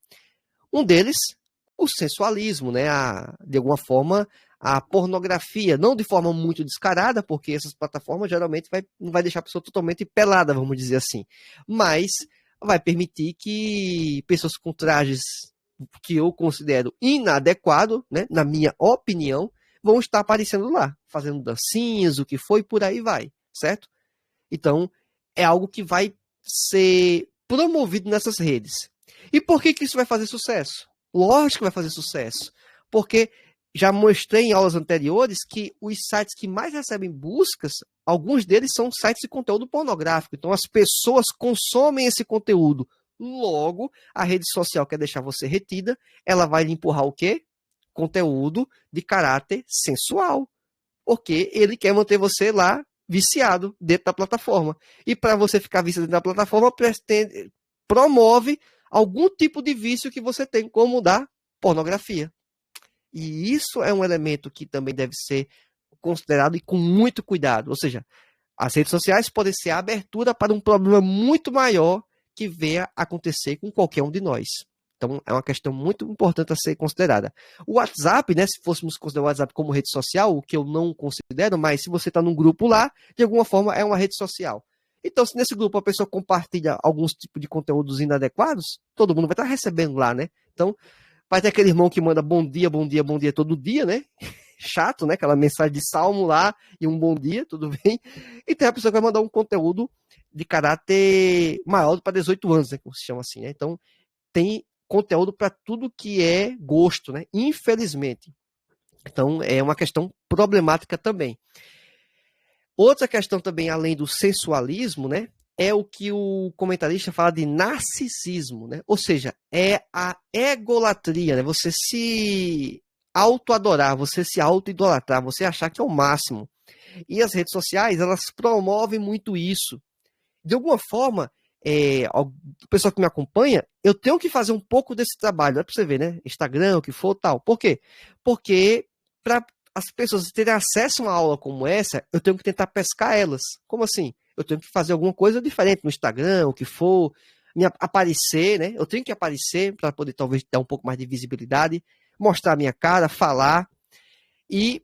A: Um deles, o sensualismo, né, de alguma forma, a pornografia, não de forma muito descarada, porque essas plataformas geralmente não vai deixar a pessoa totalmente pelada, vamos dizer assim, mas vai permitir que pessoas com trajes que eu considero inadequado, né, na minha opinião, vão estar aparecendo lá, fazendo dancinhas, o que foi, por aí vai, certo? Então, é algo que vai ser promovido nessas redes. E por que isso vai fazer sucesso? Lógico que vai fazer sucesso, porque já mostrei em aulas anteriores que os sites que mais recebem buscas, alguns deles são sites de conteúdo pornográfico. Então, as pessoas consomem esse conteúdo. Logo, a rede social quer deixar você retida, ela vai lhe empurrar o quê? Conteúdo de caráter sensual. Porque ele quer manter você lá viciado dentro da plataforma. E para você ficar viciado dentro da plataforma, promove algum tipo de vício que você tem, como da pornografia. E isso é um elemento que também deve ser considerado e com muito cuidado. Ou seja, as redes sociais podem ser a abertura para um problema muito maior que venha acontecer com qualquer um de nós. Então, é uma questão muito importante a ser considerada. O WhatsApp, né, se fôssemos considerar o WhatsApp como rede social, o que eu não considero, mas se você está num grupo lá, de alguma forma é uma rede social. Então, se nesse grupo a pessoa compartilha alguns tipos de conteúdos inadequados, todo mundo vai estar recebendo lá, né? Então, vai ter aquele irmão que manda bom dia, bom dia, bom dia todo dia, né? Chato, né? Aquela mensagem de salmo lá e um bom dia, tudo bem? E tem a pessoa que vai mandar um conteúdo de caráter maior para 18 anos, né? Como se chama assim, né? Então, tem conteúdo para tudo que é gosto, né? Infelizmente. Então, é uma questão problemática também. Outra questão também, além do sensualismo, né? É o que o comentarista fala de narcisismo, né? Ou seja, é a egolatria, né? Você se auto-adorar, você se auto-idolatrar, você achar que é o máximo. E as redes sociais, elas promovem muito isso. De alguma forma, o pessoal que me acompanha, eu tenho que fazer um pouco desse trabalho, é para você ver, né? Instagram, o que for, tal. Por quê? Porque para as pessoas terem acesso a uma aula como essa, eu tenho que tentar pescar elas. Como assim? Eu tenho que fazer alguma coisa diferente no Instagram, o que for, aparecer, né? Eu tenho que aparecer para poder talvez dar um pouco mais de visibilidade, mostrar a minha cara, falar e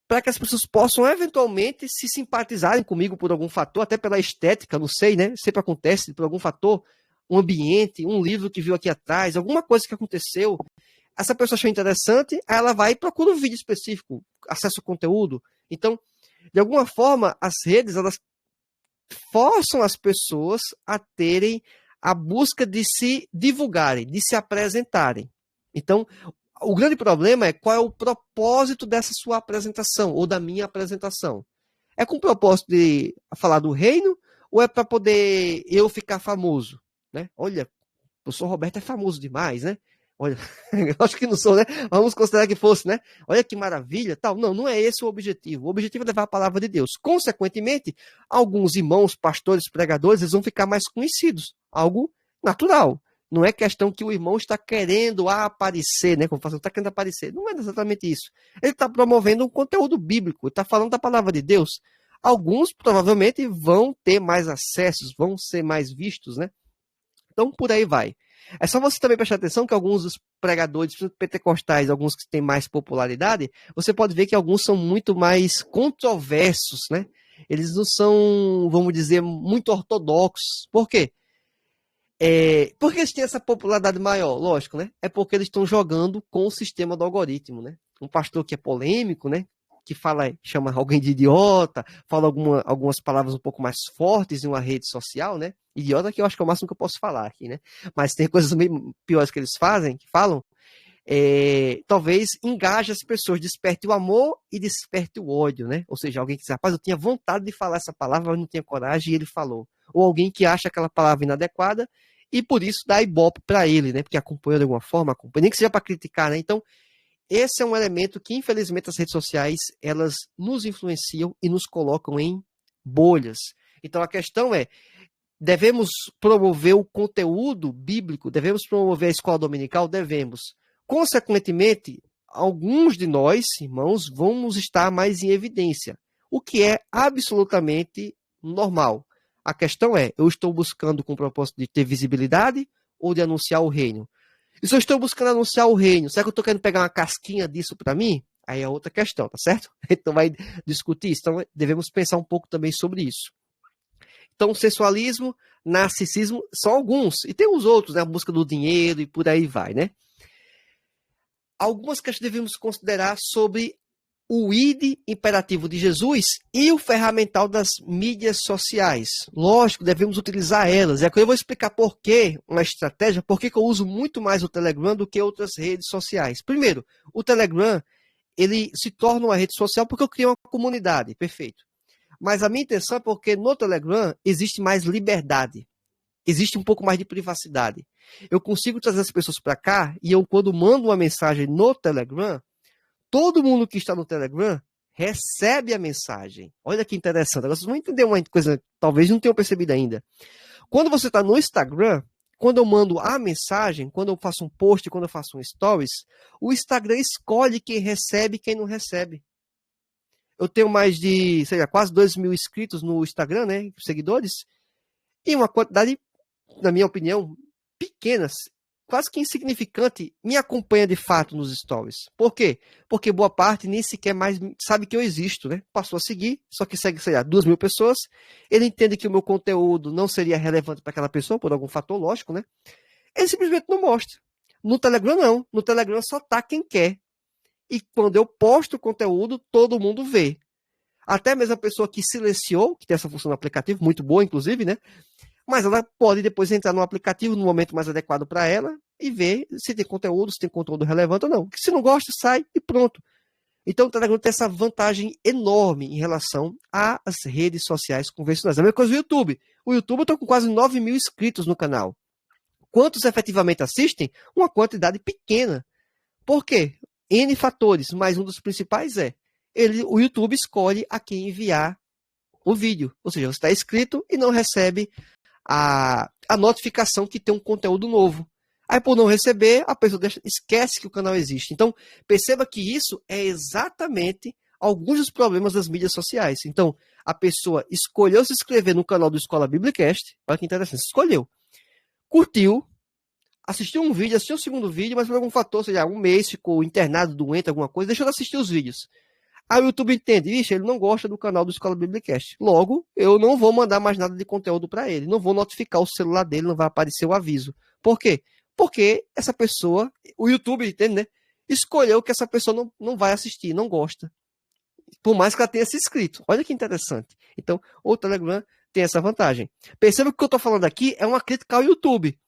A: para que as pessoas possam eventualmente se simpatizarem comigo por algum fator, até pela estética, não sei, né? Sempre acontece por algum fator, um ambiente, um livro que viu aqui atrás, alguma coisa que aconteceu. Essa pessoa achou interessante, aí ela vai e procura um vídeo específico, acessa o conteúdo. Então, de alguma forma, as redes, elas forçam as pessoas a terem a busca de se divulgarem, de se apresentarem. Então, o grande problema é qual é o propósito dessa sua apresentação, ou da minha apresentação. É com o propósito de falar do reino, ou é para poder eu ficar famoso? Né? Olha, o professor Roberto é famoso demais, né? Olha, acho que não sou, né? Vamos considerar que fosse, né? Olha que maravilha, tal. Não, não é esse o objetivo. O objetivo é levar a palavra de Deus. Consequentemente, alguns irmãos, pastores, pregadores, eles vão ficar mais conhecidos. Algo natural. Não é questão que o irmão está querendo aparecer, né? Como fala, está querendo aparecer. Não é exatamente isso. Ele está promovendo um conteúdo bíblico, está falando da palavra de Deus. Alguns provavelmente vão ter mais acessos, vão ser mais vistos, né? Então, por aí vai. É só você também prestar atenção que alguns dos pregadores, pentecostais, alguns que têm mais popularidade, você pode ver que alguns são muito mais controversos, né? Eles não são, vamos dizer, muito ortodoxos. Por quê? Por que eles têm essa popularidade maior? Lógico, né? É porque eles estão jogando com o sistema do algoritmo, né? Um pastor que é polêmico, né? Que fala, chama alguém de idiota, fala algumas palavras um pouco mais fortes em uma rede social, né? Idiota que eu acho que é o máximo que eu posso falar aqui, né? Mas tem coisas meio piores que eles fazem, que falam, talvez engaje as pessoas, desperte o amor e desperte o ódio, né? Ou seja, alguém que diz, rapaz, eu tinha vontade de falar essa palavra, mas não tinha coragem e ele falou. Ou alguém que acha aquela palavra inadequada e por isso dá ibope para ele, né? Porque acompanhou de alguma forma, acompanha, nem que seja para criticar, né? Então, esse é um elemento que, infelizmente, as redes sociais, elas nos influenciam e nos colocam em bolhas. Então, a questão é, devemos promover o conteúdo bíblico? Devemos promover a escola dominical? Devemos. Consequentemente, alguns de nós, irmãos, vamos estar mais em evidência, o que é absolutamente normal. A questão é, eu estou buscando com o propósito de ter visibilidade ou de anunciar o reino? E se eu estou buscando anunciar o reino, será que eu estou querendo pegar uma casquinha disso para mim? Aí é outra questão, tá certo? Então vai discutir isso. Então devemos pensar um pouco também sobre isso. Então, sensualismo, narcisismo, são alguns. E tem os outros, né? A busca do dinheiro e por aí vai, né? Algumas questões devemos considerar sobre o ID imperativo de Jesus e o ferramental das mídias sociais. Lógico, devemos utilizar elas. E aqui eu vou explicar por que uma estratégia, por que eu uso muito mais o Telegram do que outras redes sociais. Primeiro, o Telegram, ele se torna uma rede social porque eu crio uma comunidade, perfeito. Mas a minha intenção é porque no Telegram existe mais liberdade. Existe um pouco mais de privacidade. Eu consigo trazer as pessoas para cá e eu, quando mando uma mensagem no Telegram, todo mundo que está no Telegram recebe a mensagem. Olha que interessante. Agora vocês vão entender uma coisa, talvez não tenham percebido ainda. Quando você está no Instagram, quando eu mando a mensagem, quando eu faço um post, quando eu faço um stories, o Instagram escolhe quem recebe e quem não recebe. Eu tenho mais de, sei lá, quase 2.000 inscritos no Instagram, né? Seguidores. E uma quantidade, na minha opinião, pequena, quase que insignificante, me acompanha de fato nos stories. Por quê? Porque boa parte nem sequer mais sabe que eu existo, né? Passou a seguir, só que segue, sei lá, 2.000 pessoas. Ele entende que o meu conteúdo não seria relevante para aquela pessoa, por algum fator lógico, né? Ele simplesmente não mostra. No Telegram, não. No Telegram só tá quem quer. E quando eu posto o conteúdo, todo mundo vê. Até mesmo a pessoa que silenciou, que tem essa função no aplicativo, muito boa, inclusive, né? Mas ela pode depois entrar no aplicativo no momento mais adequado para ela e ver se tem conteúdo, se tem conteúdo relevante ou não. Porque se não gosta, sai e pronto. Então o Telegram tem essa vantagem enorme em relação às redes sociais convencionais. A mesma coisa do YouTube. O YouTube eu estou com quase 9.000 inscritos no canal. Quantos efetivamente assistem? Uma quantidade pequena. Por quê? N fatores, mas um dos principais é o YouTube escolhe a quem enviar o vídeo. Ou seja, você está inscrito e não recebe a notificação que tem um conteúdo novo. Aí, por não receber, a pessoa esquece que o canal existe. Então, perceba que isso é exatamente alguns dos problemas das mídias sociais. Então, a pessoa escolheu se inscrever no canal do Escola Biblicast. Olha que interessante. Escolheu. Curtiu. Assistiu um vídeo, assistiu o segundo vídeo, mas por algum fator, seja, um mês ficou internado, doente, alguma coisa, deixou de assistir os vídeos. Aí o YouTube entende, vixe, ele não gosta do canal do Escola Biblicast. Logo, eu não vou mandar mais nada de conteúdo para ele. Não vou notificar o celular dele, não vai aparecer o aviso. Por quê? Porque essa pessoa, o YouTube, entende, né? Escolheu que essa pessoa não vai assistir, não gosta. Por mais que ela tenha se inscrito. Olha que interessante. Então, o Telegram tem essa vantagem. Perceba que o que eu estou falando aqui é uma crítica ao YouTube.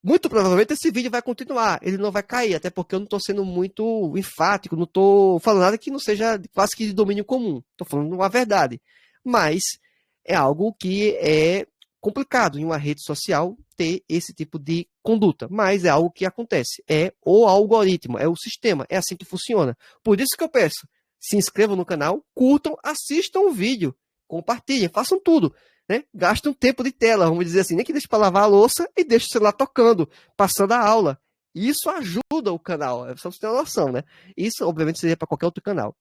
A: Muito provavelmente esse vídeo vai continuar, ele não vai cair, até porque eu não estou sendo muito enfático, não estou falando nada que não seja quase que de domínio comum, estou falando uma verdade. Mas é algo que é complicado em uma rede social ter esse tipo de conduta, mas é algo que acontece, é o algoritmo, é o sistema, é assim que funciona. Por isso que eu peço, se inscrevam no canal, curtam, assistam o vídeo, compartilhem, façam tudo. né? Gasta um tempo de tela, vamos dizer assim, nem que deixe para lavar a louça e deixa o celular tocando, passando a aula. Isso ajuda o canal, só pra você ter uma noção, né? Isso, obviamente, seria para qualquer outro canal.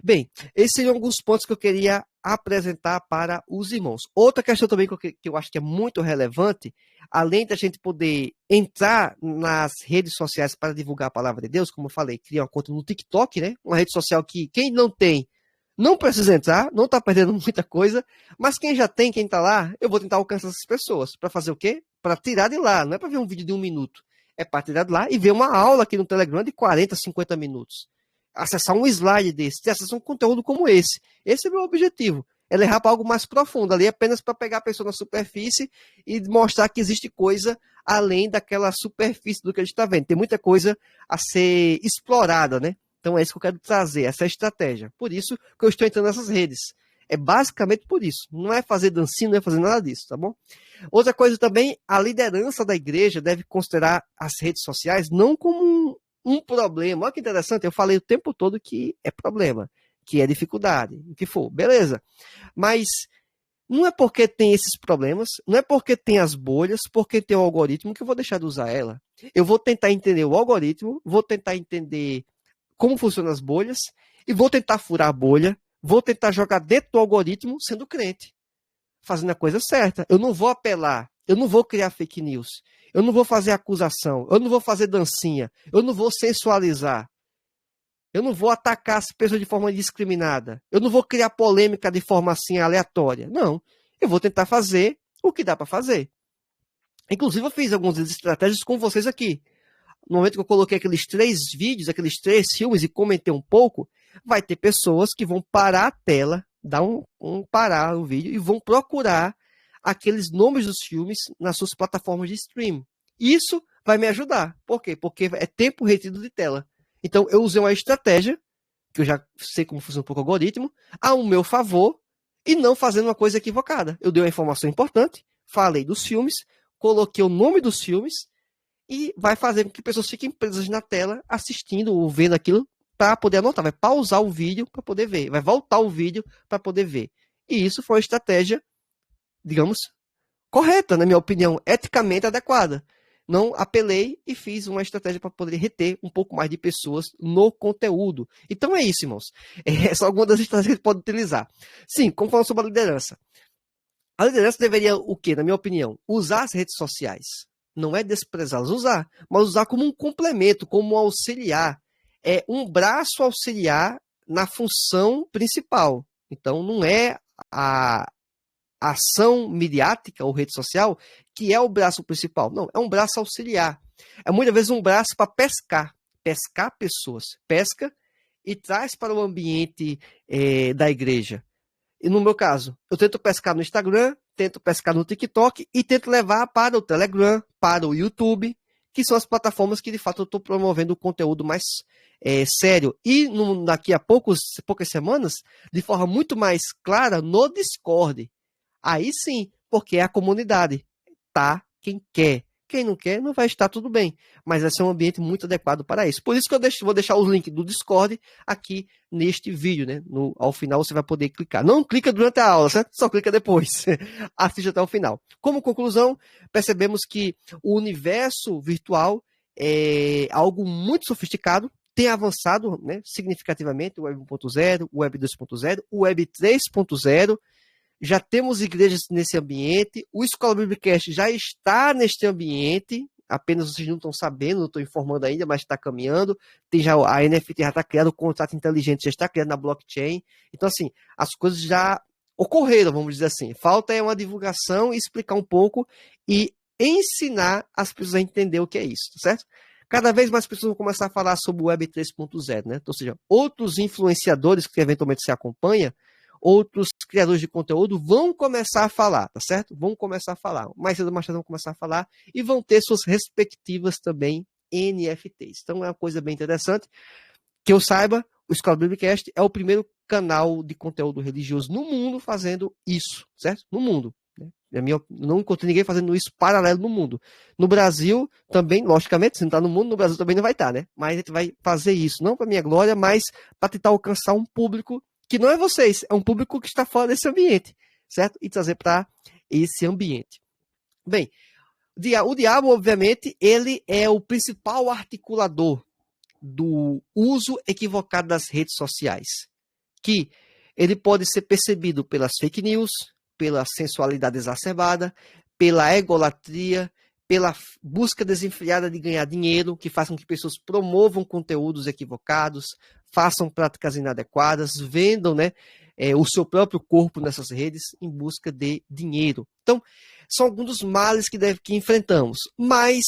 A: Bem, esses seriam alguns pontos que eu queria apresentar para os irmãos. Outra questão também que eu acho que é muito relevante, além da gente poder entrar nas redes sociais para divulgar a palavra de Deus, como eu falei, criar uma conta no TikTok, né? Uma rede social que quem não tem não precisa entrar, não está perdendo muita coisa, mas quem já tem, quem está lá, eu vou tentar alcançar essas pessoas. Para fazer o quê? Para tirar de lá, não é para ver um vídeo de 1 minuto. É para tirar de lá e ver uma aula aqui no Telegram de 40, 50 minutos. Acessar um slide desse, ter acesso a um conteúdo como esse. Esse é o meu objetivo. É levar para algo mais profundo, ali apenas para pegar a pessoa na superfície e mostrar que existe coisa além daquela superfície do que a gente está vendo. Tem muita coisa a ser explorada, né? Então é isso que eu quero trazer, essa estratégia. Por isso que eu estou entrando nessas redes. É basicamente por isso. Não é fazer dancinha, não é fazer nada disso, tá bom? Outra coisa também, a liderança da igreja deve considerar as redes sociais não como um problema. Olha que interessante, eu falei o tempo todo que é problema, que é dificuldade, o que for, beleza. Mas não é porque tem esses problemas, não é porque tem as bolhas, porque tem o algoritmo que eu vou deixar de usar ela. Eu vou tentar entender o algoritmo, vou tentar entender como funcionam as bolhas e vou tentar furar a bolha, vou tentar jogar dentro do algoritmo sendo crente, fazendo a coisa certa. Eu não vou apelar, eu não vou criar fake news, eu não vou fazer acusação, eu não vou fazer dancinha, eu não vou sensualizar, eu não vou atacar as pessoas de forma indiscriminada, eu não vou criar polêmica de forma assim aleatória. Não, eu vou tentar fazer o que dá para fazer. Inclusive eu fiz algumas estratégias com vocês aqui. No momento que eu coloquei aqueles 3 vídeos, aqueles 3 filmes e comentei um pouco, vai ter pessoas que vão parar a tela, dar parar o vídeo e vão procurar aqueles nomes dos filmes nas suas plataformas de stream. Isso vai me ajudar. Por quê? Porque é tempo retido de tela. Então, eu usei uma estratégia, que eu já sei como funciona um pouco o algoritmo, ao meu favor e não fazendo uma coisa equivocada. Eu dei uma informação importante, falei dos filmes, coloquei o nome dos filmes e vai fazer com que pessoas fiquem presas na tela assistindo ou vendo aquilo para poder anotar. Vai pausar o vídeo para poder ver, vai voltar o vídeo para poder ver. E isso foi uma estratégia, digamos, correta, na minha opinião, eticamente adequada. Não apelei e fiz uma estratégia para poder reter um pouco mais de pessoas no conteúdo. Então é isso, irmãos. Essa é alguma das estratégias que a gente pode utilizar. Sim, como falando sobre a liderança. A liderança deveria, o quê? Na minha opinião, usar as redes sociais. Não é desprezá-las, usar, mas usar como um complemento, como um auxiliar. É um braço auxiliar na função principal. Então, não é a ação midiática ou rede social que é o braço principal. Não, é um braço auxiliar. É muitas vezes um braço para pescar pessoas. Pesca e traz para o ambiente da igreja. E no meu caso, eu tento pescar no Instagram, tento pescar no TikTok e tento levar para o Telegram, para o YouTube, que são as plataformas que de fato eu estou promovendo o conteúdo mais sério. E daqui a poucas semanas, de forma muito mais clara, no Discord. Aí sim, porque é a comunidade. Tá quem quer. Quem não quer, não vai estar tudo bem. Mas vai ser um ambiente muito adequado para isso. Por isso que eu vou deixar os links do Discord aqui neste vídeo, né? Ao final você vai poder clicar. Não clica durante a aula, certo? Só clica depois. Assiste até o final. Como conclusão, percebemos que o universo virtual é algo muito sofisticado, tem avançado, né, significativamente, o Web 1.0, o Web 2.0, o Web 3.0. Já temos igrejas nesse ambiente, o Escola Biblicast já está neste ambiente, apenas vocês não estão sabendo, não estou informando ainda, mas está caminhando. Tem já, a NFT já está criada, o contrato inteligente já está criado na blockchain. Então, assim, as coisas já ocorreram, vamos dizer assim. Falta é uma divulgação, explicar um pouco e ensinar as pessoas a entender o que é isso, tá certo? Cada vez mais pessoas vão começar a falar sobre o Web 3.0, né? Ou seja, outros influenciadores que eventualmente se acompanham, outros criadores de conteúdo vão começar a falar, tá certo? Vão começar a falar. Mais cedo ou mais tarde vão começar a falar e vão ter suas respectivas também NFTs. Então é uma coisa bem interessante. Que eu saiba, o Escola Biblicast é o primeiro canal de conteúdo religioso no mundo fazendo isso, certo? No mundo. Não encontrei ninguém fazendo isso paralelo no mundo. No Brasil, também, logicamente, se não está no mundo, no Brasil também não vai estar, né? Mas a gente vai fazer isso, não para minha glória, mas para tentar alcançar um público que não é vocês, é um público que está fora desse ambiente. certo? E trazer para esse ambiente. Bem, o diabo, obviamente, ele é o principal articulador do uso equivocado das redes sociais, que ele pode ser percebido pelas fake news, pela sensualidade exacerbada, pela egolatria, pela busca desenfreada de ganhar dinheiro, que faz com que pessoas promovam conteúdos equivocados, façam práticas inadequadas, vendam, né, o seu próprio corpo nessas redes em busca de dinheiro. Então, são alguns dos males que enfrentamos, mas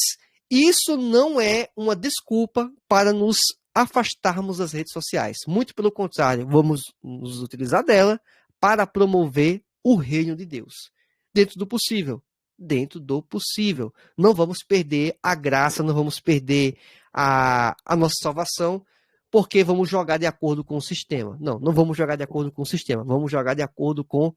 A: isso não é uma desculpa para nos afastarmos das redes sociais. Muito pelo contrário, vamos nos utilizar dela para promover o reino de Deus. Dentro do possível. Dentro do possível. Não vamos perder a graça, não vamos perder a nossa salvação, porque vamos jogar de acordo com o sistema. Não, não vamos jogar de acordo com o sistema. Vamos jogar de acordo com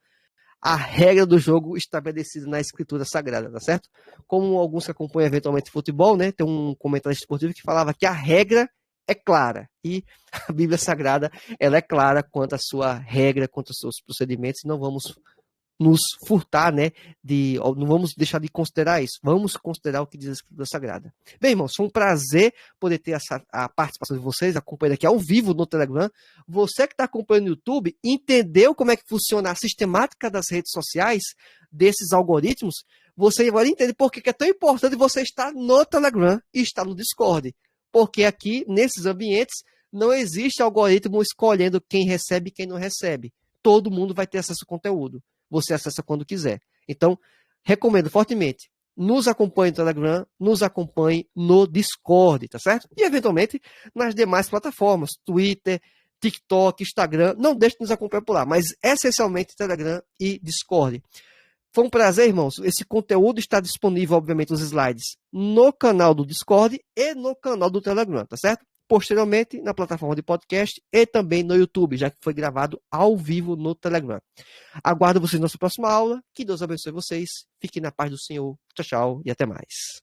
A: a regra do jogo estabelecida na Escritura Sagrada, tá certo? Como alguns que acompanham eventualmente futebol, né? Tem um comentarista esportivo que falava que a regra é clara e a Bíblia Sagrada ela é clara quanto à sua regra, quanto aos seus procedimentos. E não vamos nos furtar, né? Não vamos deixar de considerar isso. Vamos considerar o que diz a Escritura Sagrada. Bem, irmãos, foi um prazer poder ter a participação de vocês, acompanhando aqui ao vivo no Telegram. Você que está acompanhando no YouTube, entendeu como é que funciona a sistemática das redes sociais, desses algoritmos? Você agora entende por que é tão importante você estar no Telegram e estar no Discord. Porque aqui, nesses ambientes, não existe algoritmo escolhendo quem recebe e quem não recebe. Todo mundo vai ter acesso ao conteúdo. Você acessa quando quiser. Então, recomendo fortemente. Nos acompanhe no Telegram, nos acompanhe no Discord, tá certo? E, eventualmente, nas demais plataformas, Twitter, TikTok, Instagram. Não deixe de nos acompanhar por lá, mas essencialmente Telegram e Discord. Foi um prazer, irmãos. Esse conteúdo está disponível, obviamente, os slides no canal do Discord e no canal do Telegram, tá certo? Posteriormente, na plataforma de podcast e também no YouTube, já que foi gravado ao vivo no Telegram. Aguardo vocês na nossa próxima aula. Que Deus abençoe vocês. Fiquem na paz do Senhor. Tchau, tchau e até mais.